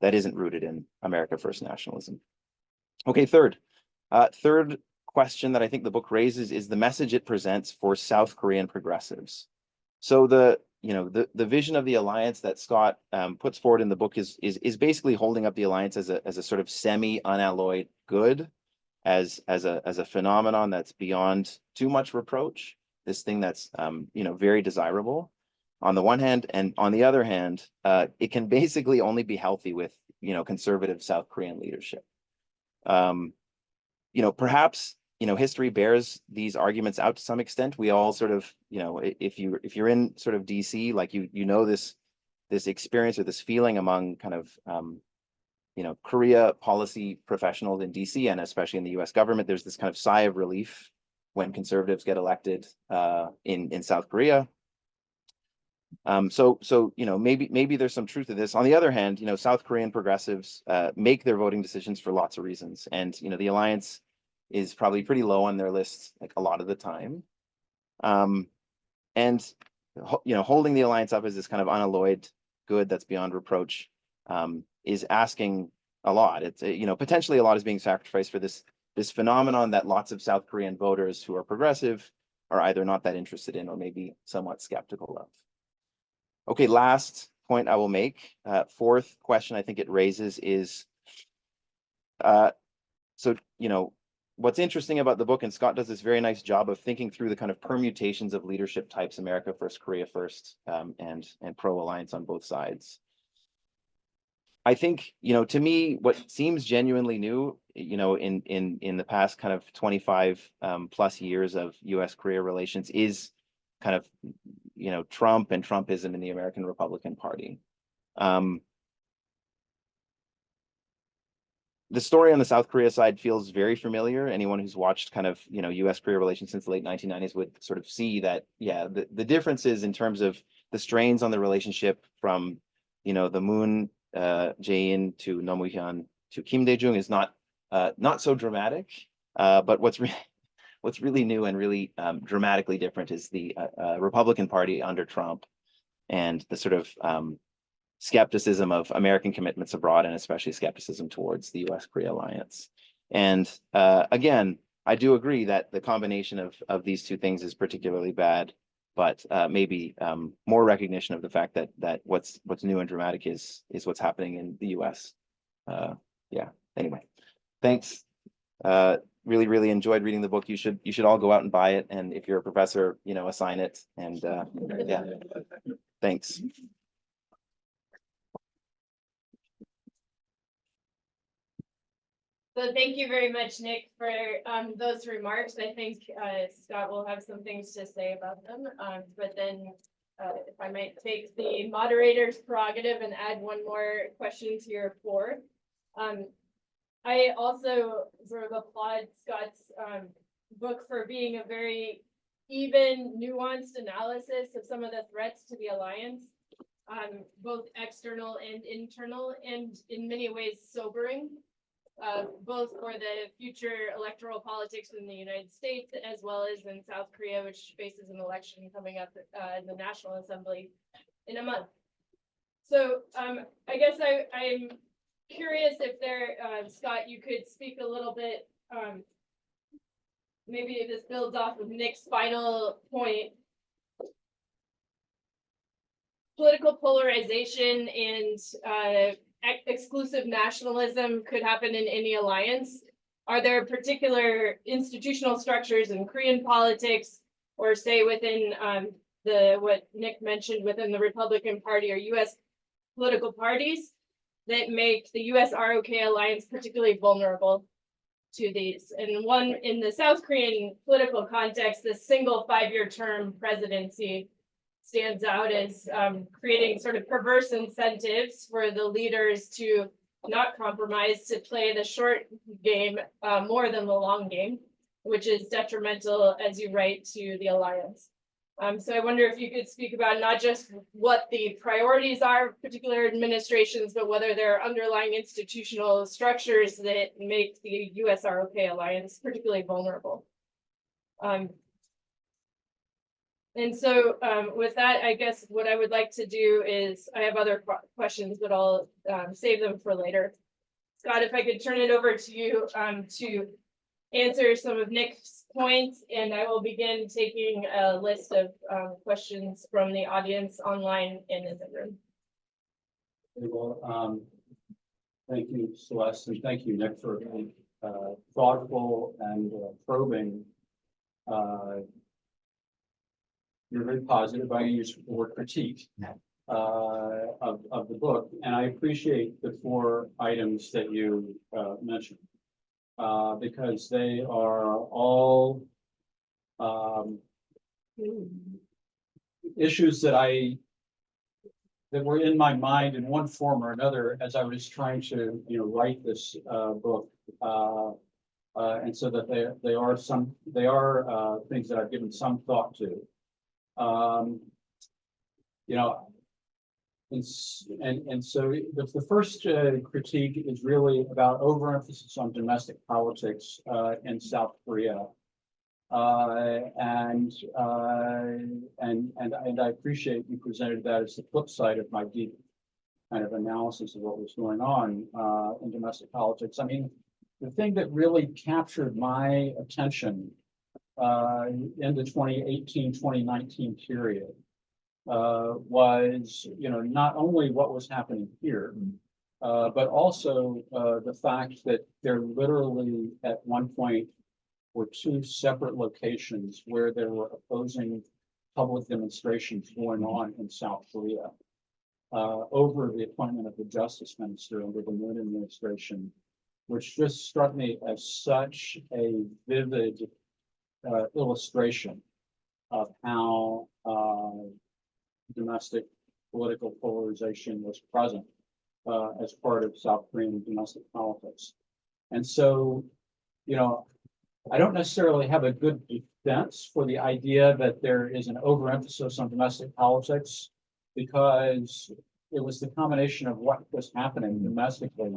that isn't rooted in America First nationalism. Okay, third question that I think the book raises is the message it presents for South Korean progressives. So the vision of the alliance that Scott puts forward in the book is basically holding up the alliance as a sort of semi-unalloyed good, as a phenomenon that's beyond too much reproach, this thing that's very desirable on the one hand, and on the other hand, it can basically only be healthy with conservative South Korean leadership. Perhaps history bears these arguments out to some extent. We all sort of, if you're in sort of DC, like this experience or this feeling among kind of Korea policy professionals in DC and especially in the US government, there's this kind of sigh of relief when conservatives get elected in South Korea. So maybe there's some truth to this. On the other hand, South Korean progressives make their voting decisions for lots of reasons, and the alliance is probably pretty low on their list like a lot of the time. And holding the alliance up as this kind of unalloyed good that's beyond reproach is asking a lot. It's potentially a lot is being sacrificed for this phenomenon that lots of South Korean voters who are progressive are either not that interested in or maybe somewhat skeptical of. Okay, last point I will make. Fourth question I think it raises is, what's interesting about the book, and Scott does this very nice job of thinking through the kind of permutations of leadership types, America First, Korea First, and pro-alliance on both sides. I think, to me, what seems genuinely new, in the past kind of 25 plus years of U.S.-Korea relations is kind of Trump and Trumpism in the American Republican Party. The story on the South Korea side feels very familiar. Anyone who's watched kind of, U.S. Korea relations since the late 1990s would sort of see that, yeah, the differences in terms of the strains on the relationship from, the Moon Jae-in to Roh Moo-hyun to Kim Dae-jung is not so dramatic. But what's really new and really dramatically different is the Republican Party under Trump and the sort of skepticism of American commitments abroad, and especially skepticism towards the U.S. Korea alliance. And again, I do agree that the combination of these two things is particularly bad, but maybe more recognition of the fact that what's new and dramatic is what's happening in the U.S. Yeah. Anyway, thanks. Really, really enjoyed reading the book. You should all go out and buy it, and if you're a professor, assign it. And yeah, thanks. So thank you very much, Nick, for those remarks. I think Scott will have some things to say about them. But then if I might take the moderator's prerogative and add one more question to your floor. I also sort of applaud Scott's book for being a very even, nuanced analysis of some of the threats to the alliance, both external and internal, and in many ways sobering. Both for the future electoral politics in the United States, as well as in South Korea, which faces an election coming up in the National Assembly in a month. So I guess I'm curious if Scott, you could speak a little bit, maybe this builds off of Nick's final point. Political polarization and exclusive nationalism could happen in any alliance. Are there particular institutional structures in Korean politics, or say within what Nick mentioned within the Republican Party or U.S. political parties, that make the U.S. ROK alliance particularly vulnerable to these? And one, in the South Korean political context, the single 5-year term presidency stands out as creating sort of perverse incentives for the leaders to not compromise, to play the short game more than the long game, which is detrimental, as you write, to the alliance. So I wonder if you could speak about not just what the priorities are of particular administrations, but whether there are underlying institutional structures that make the U.S. ROK alliance particularly vulnerable. And so with that, I guess what I would like to do is, I have other questions, but I'll save them for later. Scott, if I could turn it over to you to answer some of Nick's points, and I will begin taking a list of questions from the audience online and in the room. Well, thank you, Celeste, and thank you, Nick, for a thoughtful and probing. You're very positive. I use the word critique of the book, and I appreciate the 4 items that you mentioned because they are all issues that were in my mind in one form or another as I was trying to write this book, and so that they are things that I've given some thought to. And so the first critique is really about overemphasis on domestic politics in South Korea, and I appreciate you presented that as the flip side of my deep kind of analysis of what was going on in domestic politics. I mean, the thing that really captured my attention in the 2018-2019 period was, not only what was happening here, but also the fact that there literally at one point were 2 separate locations where there were opposing public demonstrations going on in South Korea over the appointment of the justice minister under the Moon administration, which just struck me as such a vivid illustration of how domestic political polarization was present as part of South Korean domestic politics. And so, you know, I don't necessarily have a good defense for the idea that there is an overemphasis on domestic politics, because it was the combination of what was happening domestically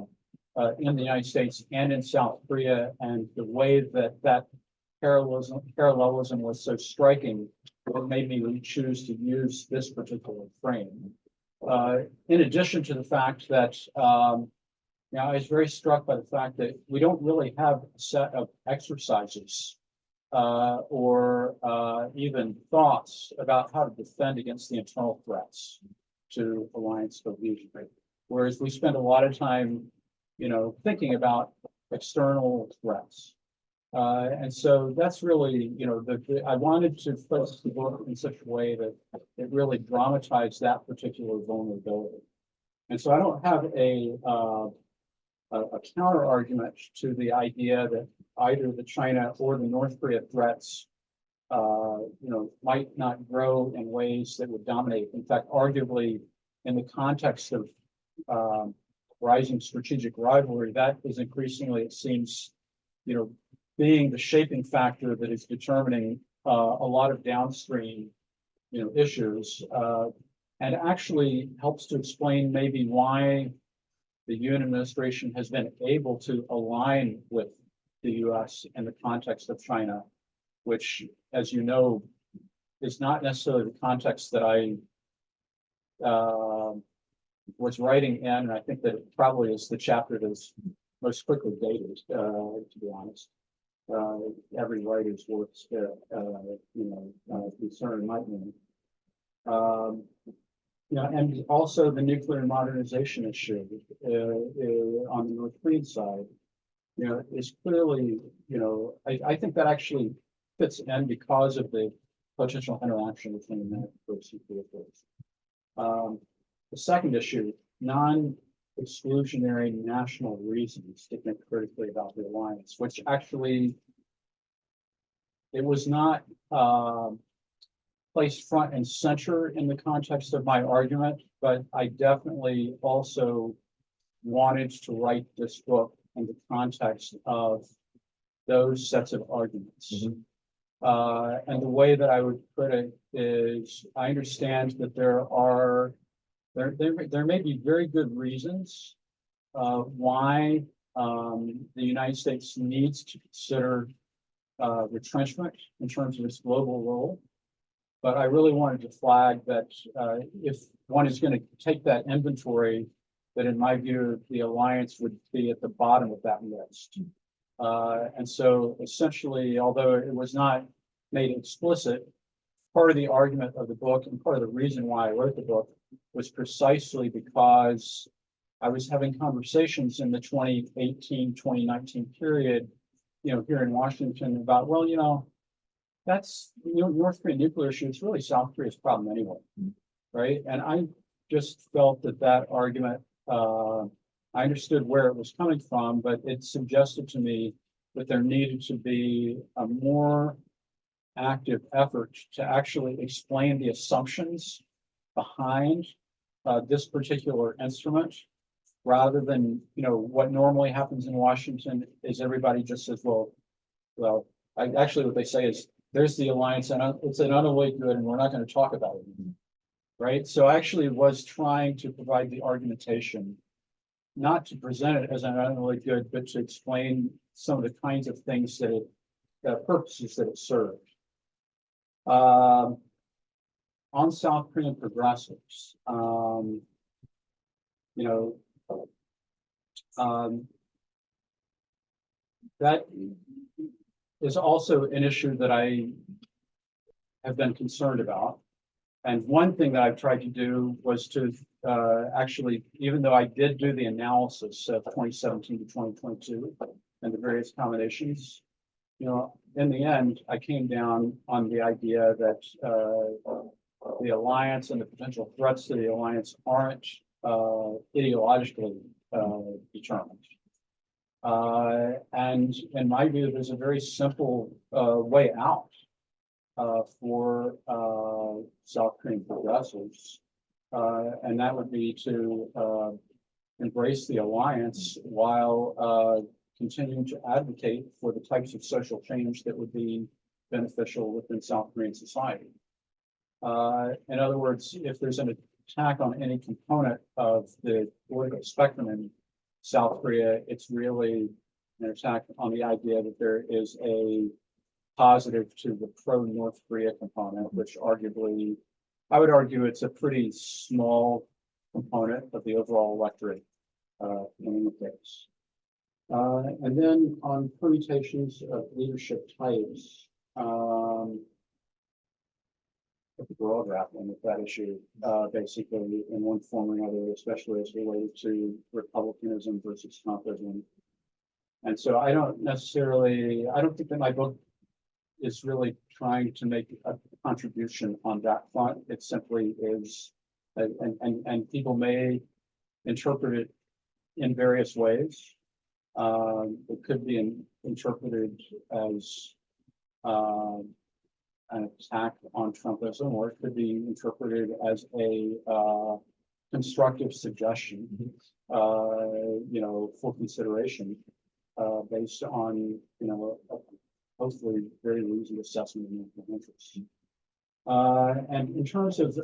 in the United States and in South Korea, and the way that that parallelism was so striking, what made me choose to use this particular frame. In addition to the fact that now, I was very struck by the fact that we don't really have a set of exercises or even thoughts about how to defend against the internal threats to alliance cohesion. Whereas we spend a lot of time, you know, thinking about external threats. And so that's really, you know, I wanted to focus the book in such a way that it really dramatized that particular vulnerability. And so I don't have a counter argument to the idea that either the China or the North Korea threats, you know, might not grow in ways that would dominate. In fact, arguably, in the context of rising strategic rivalry, that is increasingly, it seems, you know, being the shaping factor that is determining a lot of downstream, you know, issues, and actually helps to explain maybe why the UN administration has been able to align with the US in the context of China, which, as you know, is not necessarily the context that I was writing in, and I think that it probably is the chapter that's most quickly dated, to be honest. Every writer's works, you know, concern might mean. You know, and also the nuclear modernization issue on the North Korean side, you know, is clearly, you know, I think that actually fits in because of the potential interaction between America and nuclear force. The second issue, non-exclusionary national reasons to think critically about the alliance, which actually it was not placed front and center in the context of my argument, but I definitely also wanted to write this book in the context of those sets of arguments. Mm-hmm. And the way that I would put it is, I understand that there may be very good reasons why the United States needs to consider retrenchment in terms of its global role. But I really wanted to flag that if one is going to take that inventory, that in my view, the alliance would be at the bottom of that list. And so essentially, although it was not made explicit, part of the argument of the book and part of the reason why I wrote the book was precisely because I was having conversations in the 2018-2019 period, you know, here in Washington about, well, you know, that's, you know, North Korean nuclear issue, it's really South Korea's problem anyway, right? And I just felt that that argument, I understood where it was coming from, but it suggested to me that there needed to be a more active effort to actually explain the assumptions behind this particular instrument, rather than, you know, what normally happens in Washington is everybody just says, well, actually what they say is, there's the alliance and it's an unalloyed good and we're not going to talk about it anymore, right? So I actually was trying to provide the argumentation, not to present it as an unalloyed good, but to explain some of the kinds of things that it, purposes that it served. On South Korean progressives, you know, that is also an issue that I have been concerned about. And one thing that I've tried to do was to actually, even though I did do the analysis of 2017 to 2022 and the various combinations, you know, in the end, I came down on the idea that the alliance and the potential threats to the alliance aren't ideologically determined. And in my view, there's a very simple way out for South Korean progressives, and that would be to embrace the alliance while continuing to advocate for the types of social change that would be beneficial within South Korean society. In other words, if there's an attack on any component of the political spectrum in South Korea, it's really an attack on the idea that there is a positive to the pro-North Korea component, which arguably, I would argue it's a pretty small component of the overall electorate in any case. And then on permutations of leadership types, I think we're all grappling with that issue, basically in one form or another, especially as related to republicanism versus Trumpism. And so I don't think that my book is really trying to make a contribution on that front. It simply is, and people may interpret it in various ways. It could be interpreted as an attack on Trumpism, or it could be interpreted as a constructive suggestion, for consideration, based on, hopefully very easy assessment of national interests. And in terms of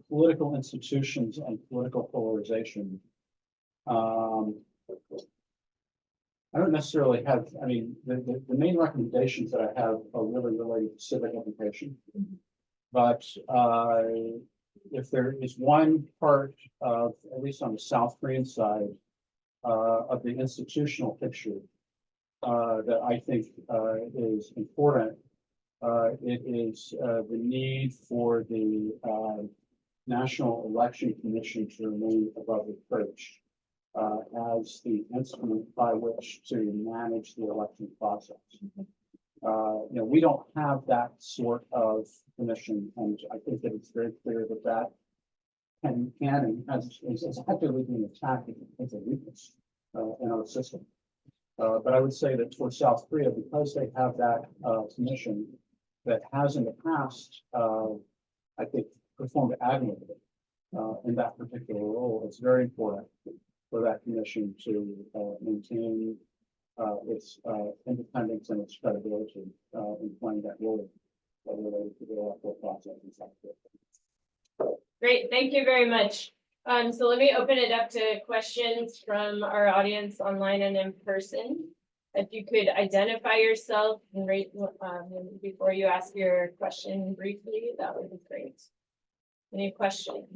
political institutions and political polarization, I don't necessarily have, the main recommendations that I have are really related to civic education. But if there is one part of, at least on the South Korean side, of the institutional picture that I think is important, it is the need for the National Election Commission to remain above reproach as the instrument by which to manage the election process. We don't have that sort of commission, and I think that it's very clear that that can and is actively being attacked as a weakness in our system. But I would say that for South Korea, because they have that commission that has in the past, I think, performed admirably in that particular role, it's very important for that commission to maintain its independence and its credibility in playing that role related to the electoral process in South Korea. Great, thank you very much. So let me open it up to questions from our audience online and in person. If you could identify yourself and rate before you ask your question briefly, that would be great. Any questions?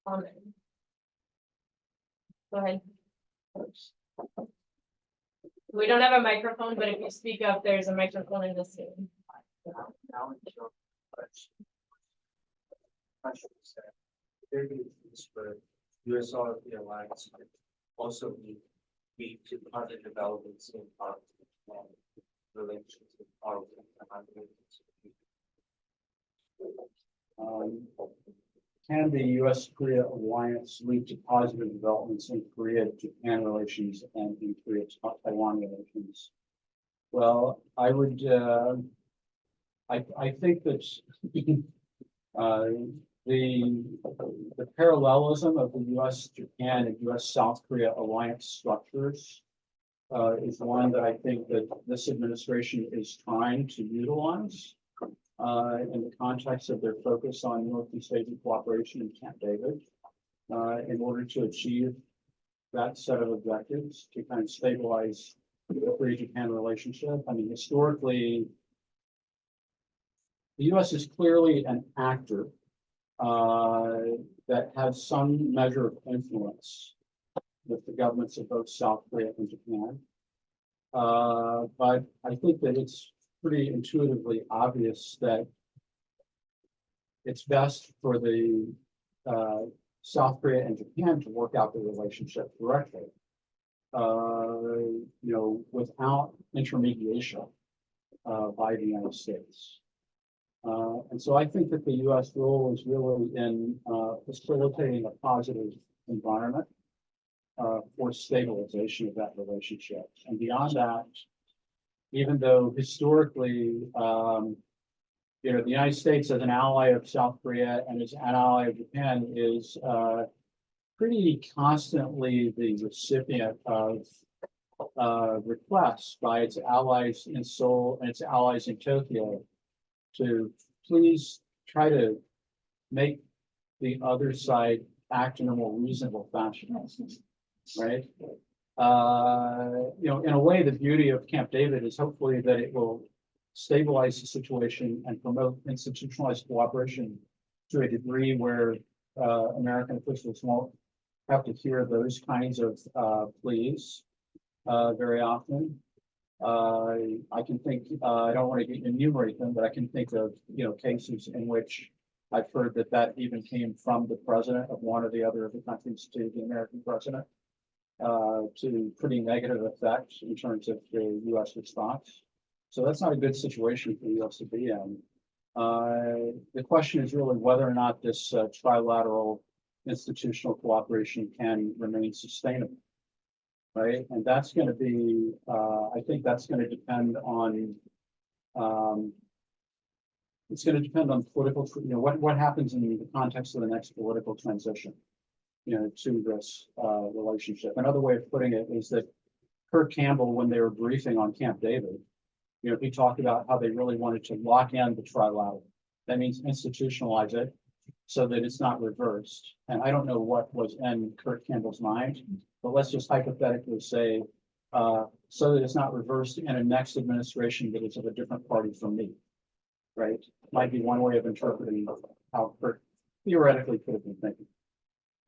Comment? Go ahead. We don't have a microphone, but if you speak up, there's a microphone in this room. For U.S. ROK alliance also be to other developments in relations with ROK Can the U.S. Korea alliance lead to positive developments in Korea-Japan relations and in Korea-Taiwan relations? Well, I would, I think that the parallelism of the U.S.-Japan and U.S.-South Korea alliance structures is one that I think that this administration is trying to utilize in the context of their focus on Northeast Asian cooperation in Camp David in order to achieve that set of objectives to kind of stabilize the Korea-Japan relationship. Historically, the U.S. is clearly an actor that has some measure of influence with the governments of both South Korea and Japan. But I think that it's pretty intuitively obvious that it's best for the South Korea and Japan to work out the relationship directly, without intermediation by the United States. And so I think that the U.S. role is really in facilitating a positive environment for stabilization of that relationship. And beyond that, even though historically the United States as an ally of South Korea and as an ally of Japan is pretty constantly the recipient of requests by its allies in Seoul and its allies in Tokyo to please try to make the other side act in a more reasonable fashion, right? In a way, the beauty of Camp David is hopefully that it will stabilize the situation and promote institutionalized cooperation to a degree where American officials won't have to hear those kinds of pleas very often. I can think, I don't want to enumerate them, but I can think of, cases in which I've heard that even came from the president of one or the other of the countries to the American president, to pretty negative effect in terms of the U.S. response. So that's not a good situation for the U.S. to be in. The question is really whether or not this trilateral institutional cooperation can remain sustainable, right? And that's going to be, I think that's going to depend on, it's going to depend on political, what happens in the context of the next political transition, to this relationship. Another way of putting it is that Kurt Campbell, when they were briefing on Camp David, he talked about how they really wanted to lock in the trilateral. That means institutionalize it so that it's not reversed. And I don't know what was in Kurt Campbell's mind, but let's just hypothetically say, so that it's not reversed in a next administration that is of a different party from me, right? Might be one way of interpreting how Kurt theoretically could have been thinking,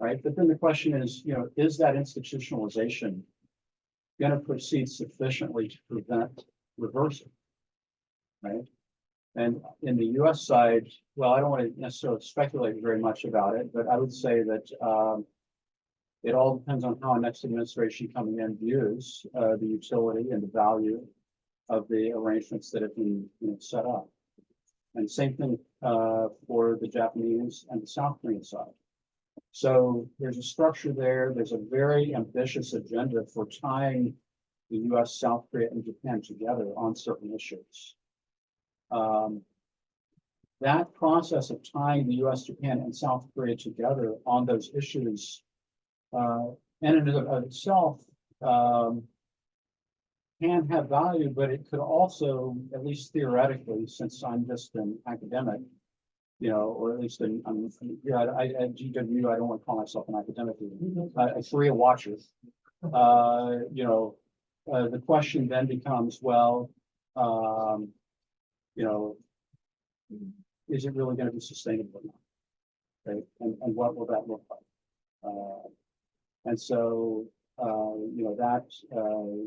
right? But then the question is, is that institutionalization going to proceed sufficiently to prevent reversal, right? And in the U.S. side, well, I don't want to necessarily speculate very much about it, but I would say that it all depends on how a next administration coming in views the utility and the value of the arrangements that have been set up. And same thing for the Japanese and the South Korean side. So there's a structure there. There's a very ambitious agenda for tying the U.S., South Korea, and Japan together on certain issues. That process of tying the U.S., Japan, and South Korea together on those issues, in and of itself, can have value, but it could also, at least theoretically, since I'm just an academic, or at least at GW, I don't want to call myself an academic, a Korea watcher. The question then becomes, well, is it really going to be sustainable or not? Right? And what will that look like? And so, that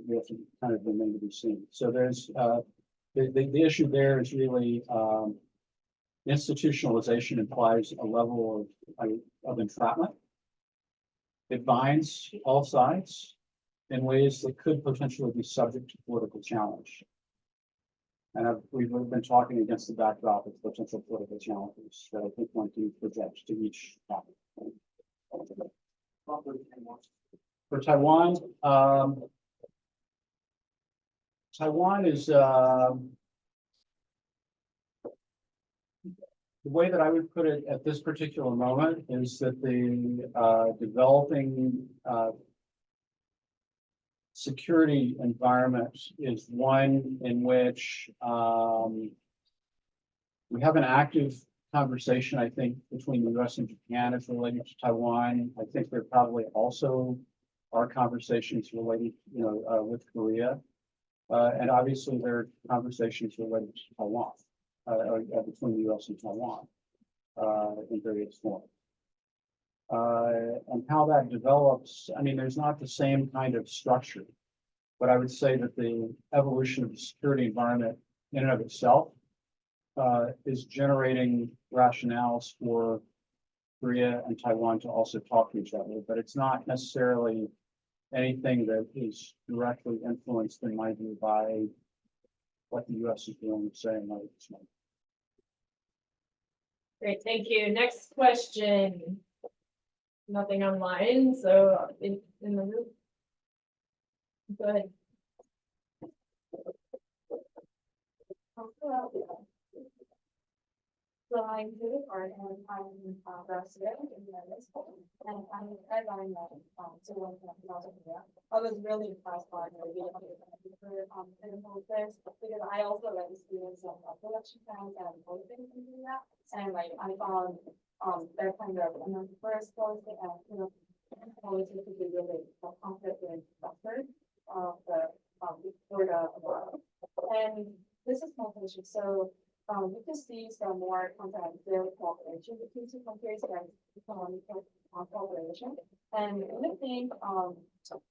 we have to kind of remain to be seen. So there's the issue there is really institutionalization implies a level of entrapment. It binds all sides in ways that could potentially be subject to political challenge. And we've been talking against the backdrop of potential political challenges that I think one can project to each topic. For Taiwan, Taiwan is the way that I would put it at this particular moment is that the developing security environment is one in which we have an active conversation, I think, between the U.S. and Japan as related to Taiwan. I think there probably also are conversations related, with Korea. And obviously there are conversations related to Taiwan, between the U.S. and Taiwan in various forms. And how that develops, I mean, there's not the same kind of structure, but I would say that the evolution of the security environment in and of itself is generating rationales for Korea and Taiwan to also talk to each other, but it's not necessarily anything that is directly influenced, in my view, by what the U.S. is doing, saying like this month. Great, thank you. Next question. Nothing online, so in the room. Go ahead. So I'm really hard and I'm resident in the United States and I'm so when I was out here, I was really impressed by the video clinical this because I also like experience of production plans and posting and doing that. And like I found that kind of first policy and policy to be really conflict with structure of the for the and this is competition. So you can see some more content daily cooperation between two countries and economic cooperation. And I think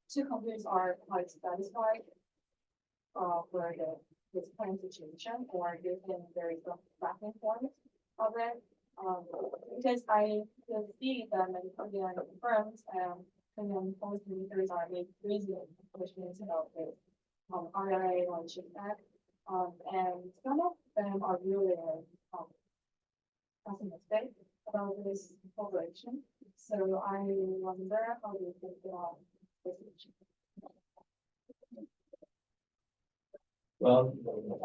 two countries are quite satisfied for this current situation, or there is some back and forth of it. Because I can see that many Korean firms and Korean policymakers are raising questions about this IRA launching that. And some of them are really pessimistic about this cooperation. So I wonder how you think about this issue. Well,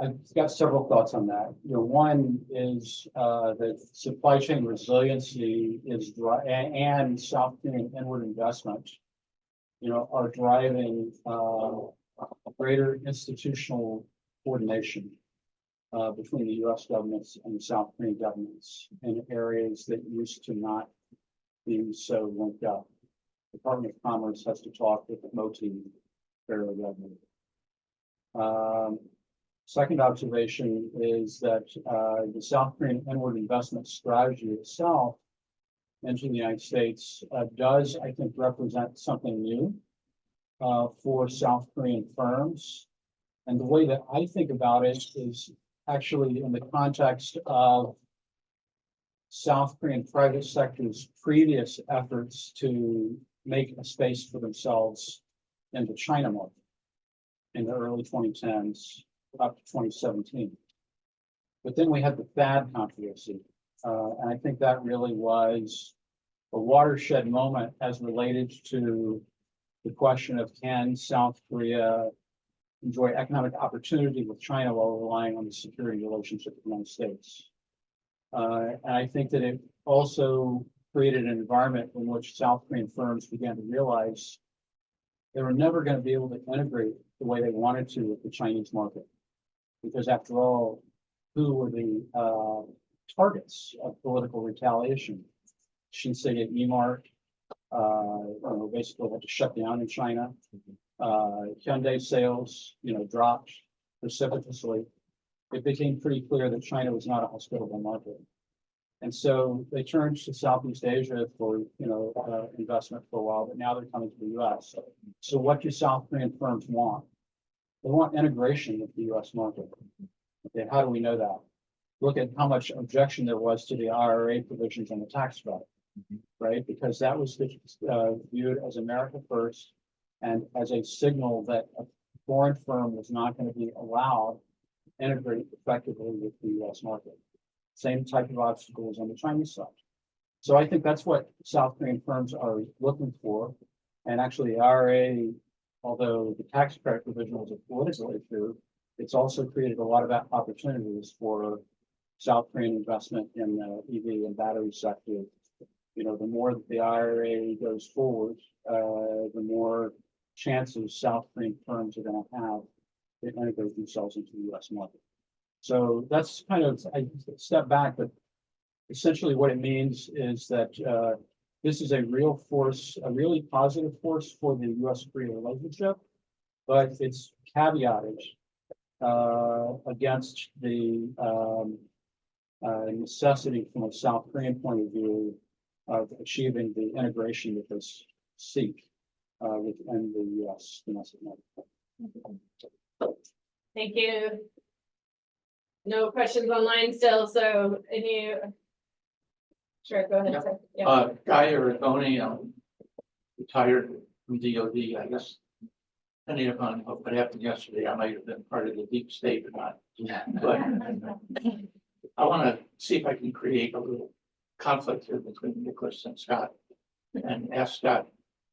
I've got several thoughts on that. One is that supply chain resiliency is and South Korean inward investment, are driving greater institutional coordination between the U.S. governments and the South Korean governments in areas that used to not be so linked up. The Department of Commerce has to talk with the MOTI fairly regularly. Second observation is that the South Korean inward investment strategy itself into the United States does, I think, represent something new for South Korean firms. And the way that I think about it is actually in the context of South Korean private sector's previous efforts to make a space for themselves in the China market in the early 2010s up to 2017. But then we had the THAAD controversy. And I think that really was a watershed moment as related to the question of can South Korea enjoy economic opportunity with China while relying on the security relationship with the United States. And I think that it also created an environment in which South Korean firms began to realize they were never going to be able to integrate the way they wanted to with the Chinese market. Because after all, who were the targets of political retaliation? Shinsei E-Mart, basically had to shut down in China. Hyundai sales, dropped precipitously. It became pretty clear that China was not a hospitable market. And so they turned to Southeast Asia for, investment for a while, but now they're coming to the US. So what do South Korean firms want? They want integration with the US market. Okay, how do we know that? Look at how much objection there was to the IRA provisions on the tax credit, right? Because that was viewed as America first and as a signal that a foreign firm was not going to be allowed to integrate effectively with the US market. Same type of obstacles on the Chinese side. So I think that's what South Korean firms are looking for. And actually the IRA, although the tax credit provision was a political issue, it's also created a lot of opportunities for South Korean investment in the EV and battery sector. The more that the IRA goes forward, the more chances South Korean firms are going to have to integrate themselves into the US market. So that's kind of, I step back, but essentially what it means is that this is a real force, a really positive force for the US-Korea relationship, but it's caveated against the necessity from a South Korean point of view of achieving the integration that they seek within the US domestic market. Thank you. No questions online still, so any? Sure, go ahead. Yeah. Guy Aragoni, I'm retired from DOD, I guess. Depending upon what happened yesterday, I might have been part of the deep state or not. But I want to see if I can create a little conflict here between Nicholas and Scott, and ask Scott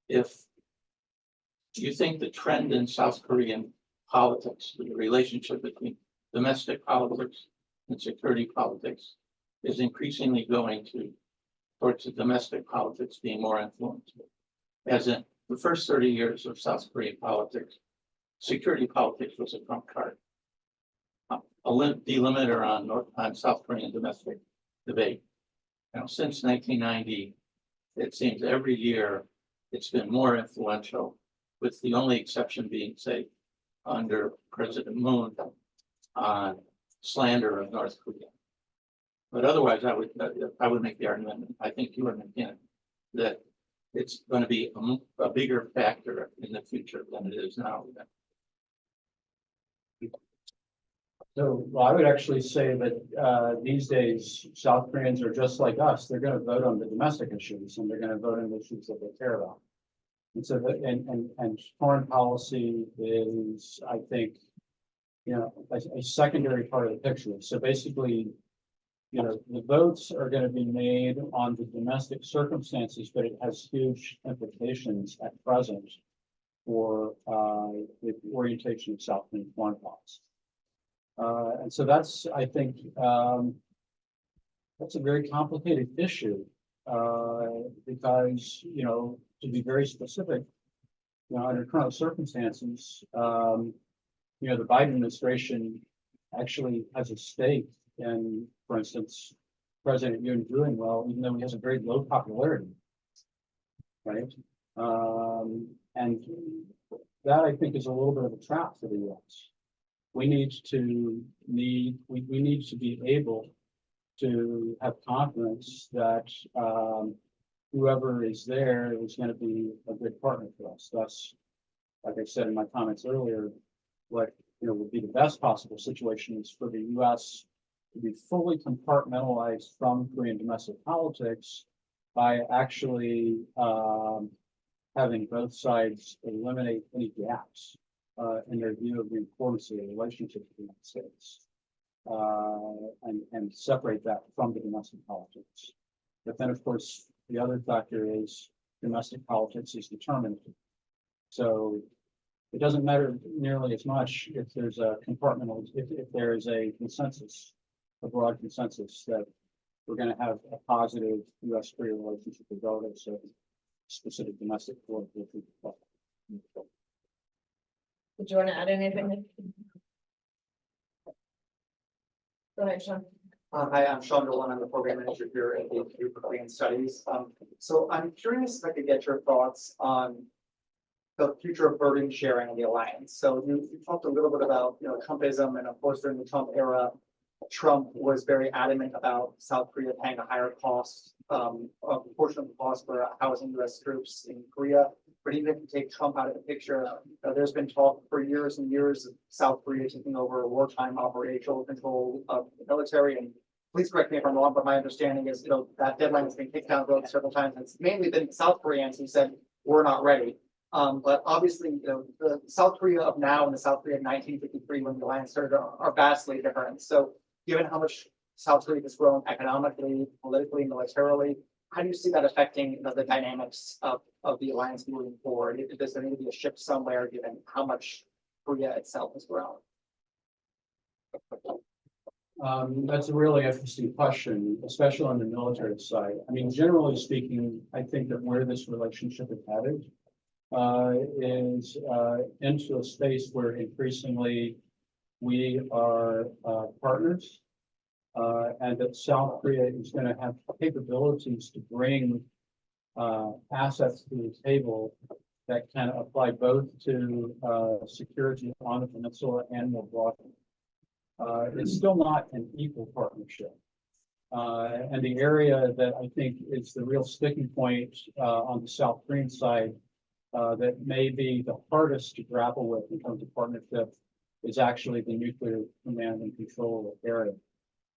if you think the trend in South Korean politics, the relationship between domestic politics and security politics, is increasingly going towards the domestic politics being more influenced. As in the first 30 years of South Korean politics, security politics was a trump card. A delimiter on South Korean domestic debate. Now, since 1990, it seems every year it's been more influential, with the only exception being, say, under President Moon on slander of North Korea. But otherwise, I would make the argument, I think you are making, that it's going to be a bigger factor in the future than it is now. So, well, I would actually say that these days, South Koreans are just like us. They're going to vote on the domestic issues, and they're going to vote on issues that they care about. And so, and foreign policy is, I think, you know, a secondary part of the picture. So basically, you know, the votes are going to be made on the domestic circumstances, but it has huge implications at present for the orientation of South Korean foreign policy. And so that's, I think, that's a very complicated issue because, you know, to be very specific, you know, under current circumstances, you know, the Biden administration actually has a stake in, for instance, President Yoon doing well, even though he has a very low popularity, right? And that, I think, is a little bit of a trap for the U.S. We need to be able to have confidence that whoever is there is going to be a good partner for us. Thus, like I said in my comments earlier, what would be the best possible situation is for the U.S. to be fully compartmentalized from Korean domestic politics by actually having both sides eliminate any gaps in their view of the importance of the relationship with the United States and separate that from the domestic politics. But then, of course, the other factor is domestic politics is determinative. So it doesn't matter nearly as much if there's a compartmental, if there is a consensus, a broad consensus that we're going to have a positive U.S.-Korea relationship regardless of specific domestic political. Did you want to add anything? Go ahead, Sean. Hi, I'm Sean Dolan. I'm the program manager here at the Institute for Korean Studies. So I'm curious if I could get your thoughts on the future of burden sharing in the alliance. So you talked a little bit about, Trumpism, and of course during the Trump era, Trump was very adamant about South Korea paying a higher cost, a portion of the cost for housing U.S. troops in Korea. But even if you take Trump out of the picture, there's been talk for years and years of South Korea taking over wartime operational control of the military. And please correct me if I'm wrong, but my understanding is, that deadline has been kicked down the road several times. It's mainly been South Koreans who said, we're not ready. But obviously, the South Korea of now and the South Korea of 1953, when the alliance started, are vastly different. So given how much South Korea has grown economically, politically, militarily, how do you see that affecting the dynamics of the alliance moving forward? Does there need to be a shift somewhere given how much Korea itself has grown? That's a really interesting question, especially on the military side. I mean, generally speaking, I think that where this relationship is headed is into a space where increasingly we are partners. And that South Korea is going to have capabilities to bring assets to the table that can apply both to security on the peninsula and more broadly. It's still not an equal partnership. And the area that I think is the real sticking point on the South Korean side that may be the hardest to grapple with in terms of partnership is actually the nuclear command and control area.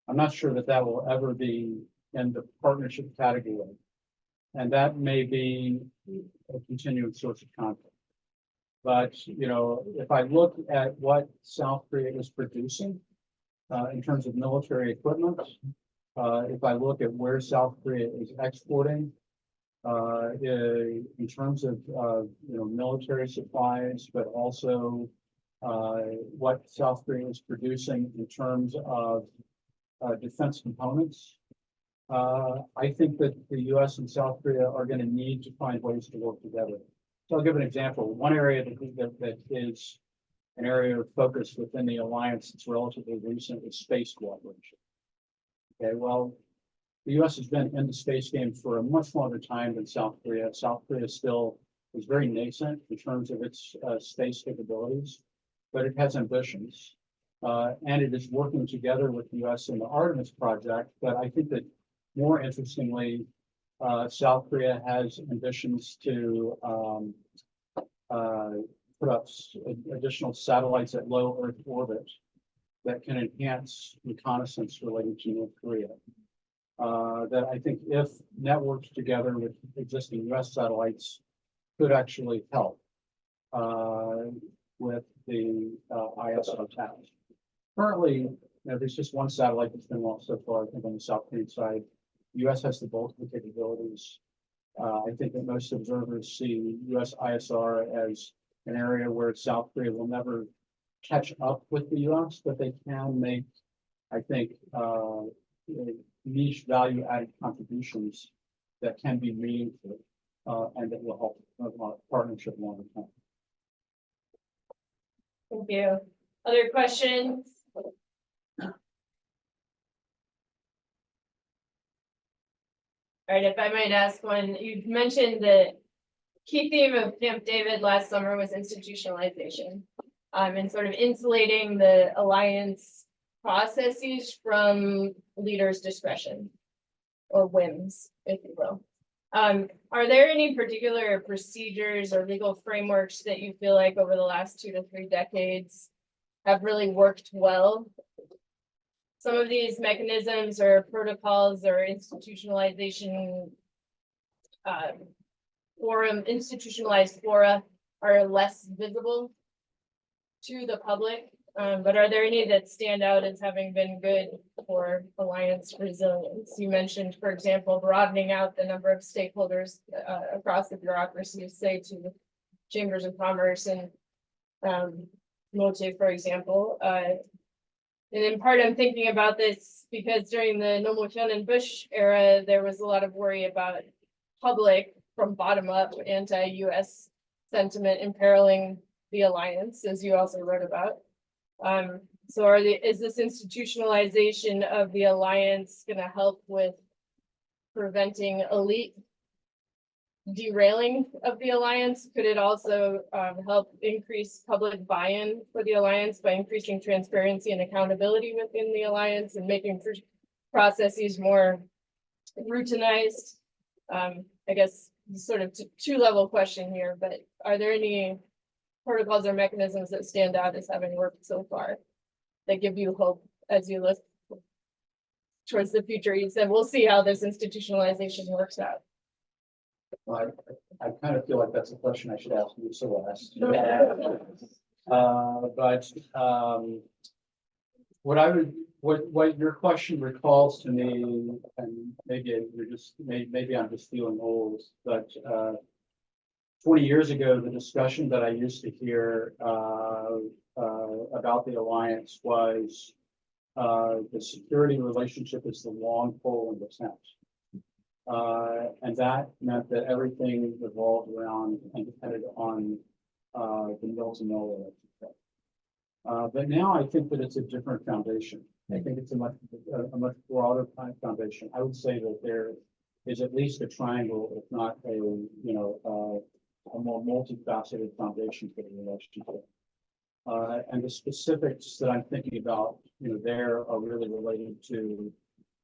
I'm not sure that will ever be in the partnership category. And that may be a continuing source of conflict. But, if I look at what South Korea is producing in terms of military equipment, if I look at where South Korea is exporting in terms of, military supplies, but also what South Korea is producing in terms of defense components, I think that the US and South Korea are going to need to find ways to work together. So I'll give an example. One area that is an area of focus within the alliance that's relatively recent is space cooperation. Okay, well, the US has been in the space game for a much longer time than South Korea. South Korea still is very nascent in terms of its space capabilities, but it has ambitions. And it is working together with the US in the Artemis project. But I think that more interestingly, South Korea has ambitions to put up additional satellites at low Earth orbit that can enhance reconnaissance related to North Korea. That I think if networked together with existing US satellites could actually help with the ISR task. Currently, there's just one satellite that's been launched so far, I think on the South Korean side. The US has the bulk of the capabilities. I think that most observers see US ISR as an area where South Korea will never catch up with the US, but they can make, I think, niche value added contributions that can be meaningful and that will help partnership longer term. Thank you. Other questions? All right, if I might ask one, you mentioned the key theme of Camp David last summer was institutionalization, and sort of insulating the alliance processes from leaders' discretion or whims, if you will. Are there any particular procedures or legal frameworks that you feel like over the last 2 to 3 decades have really worked well? Some of these mechanisms or protocols or institutionalization institutionalized fora are less visible to the public, but are there any that stand out as having been good for alliance resilience? You mentioned, for example, broadening out the number of stakeholders across the bureaucracy, say to the chambers of commerce and MOTE, for example. And in part, I'm thinking about this because during the Nomuhyun and Bush era, there was a lot of worry about public from bottom up anti-US sentiment imperiling the alliance, as you also wrote about. So is this institutionalization of the alliance going to help with preventing elite derailing of the alliance? Could it also help increase public buy-in for the alliance by increasing transparency and accountability within the alliance and making processes more routinized? I guess sort of two-level question here, but are there any protocols or mechanisms that stand out as having worked so far that give you hope as you look towards the future? You said we'll see how this institutionalization works out. Well, I kind of feel like that's a question I should ask you, Celeste. What your question recalls to me, and maybe I'm just feeling old, but 20 years ago, the discussion that I used to hear about the alliance was the security relationship is the long pole in the tent. And that meant that everything revolved around and depended on the mill-to-mill relationship. But now I think that it's a different foundation. I think it's a much broader kind of foundation. I would say that there is at least a triangle, if not a more multifaceted foundation for the relationship. And the specifics that I'm thinking about, there are really related to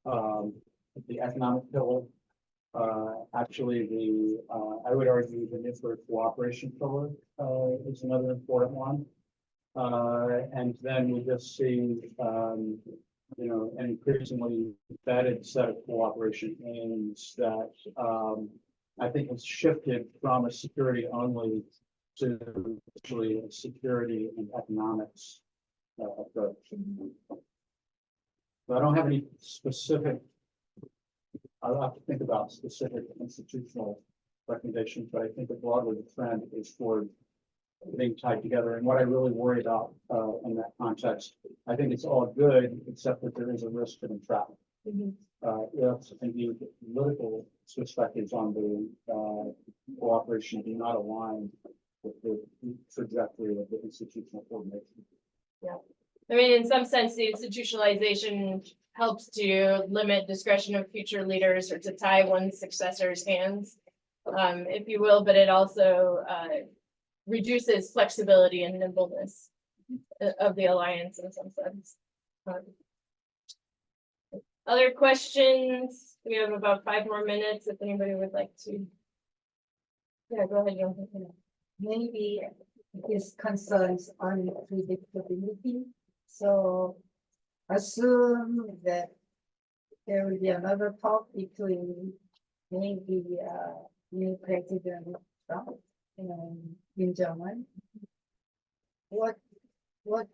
the economic pillar. Actually, I would argue the nuclear cooperation pillar is another important one. And then we just see, an increasingly vetted set of cooperation aims that I think has shifted from a security only to actually a security and economics approach. So I don't have any specific. I'll have to think about specific institutional recommendations, but I think that broadly the trend is toward being tied together. And what I really worry about in that context, I think it's all good, except that there is a risk of entrapment. If the political perspectives on the cooperation do not align with the trajectory of the institutional coordination. I mean, in some sense, the institutionalization helps to limit discretion of future leaders or to tie one's successor's hands, if you will, but it also reduces flexibility and nimbleness of the alliance in some sense. Other questions? We have about 5 more minutes if anybody would like to. Yeah, go ahead, John. Maybe his concerns on predictability. So assume that there will be another talk between maybe new President Trump and in German. What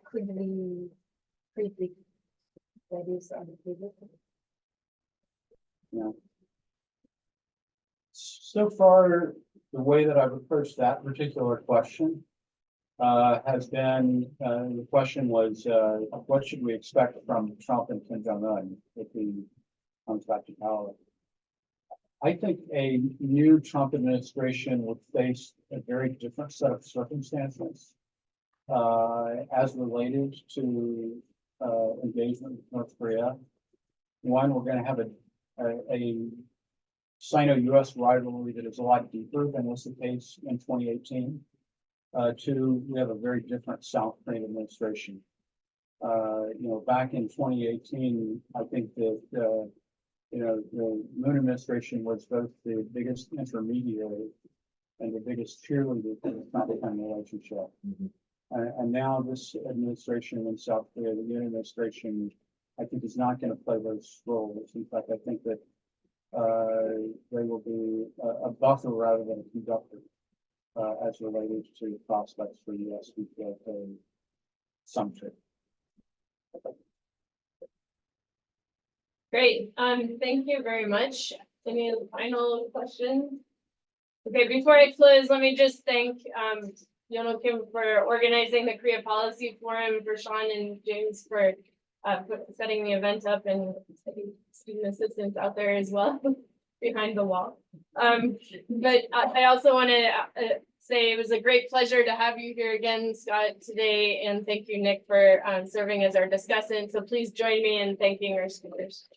could we predict that is unpredictable? Yeah. So far, the way that I've approached that particular question has been, the question was, what should we expect from Trump and Kim Jong-un if he comes back to power? I think a new Trump administration would face a very different set of circumstances as related to engagement with North Korea. One, we're going to have a Sino-U.S. rivalry that is a lot deeper than was the case in 2018. Two, we have a very different South Korean administration. Back in 2018, I think that the Moon administration was both the biggest intermediary and the biggest cheerleader for the Trump-Kim relationship. And now this administration in South Korea, the new administration, I think is not going to play those roles. In fact, I think that they will be a buffer rather than a conductor as related to prospects for U.S. VPLK summit. Great. Thank you very much. Any final questions? Okay, before I close, let me just thank Yono Kim for organizing the Korea Policy Forum, for Sean and James for setting the event up, and I think student assistants out there as well behind the wall. But I also want to say it was a great pleasure to have you here again, Scott, today, and thank you, Nick, for serving as our discussant. So please join me in thanking our speakers.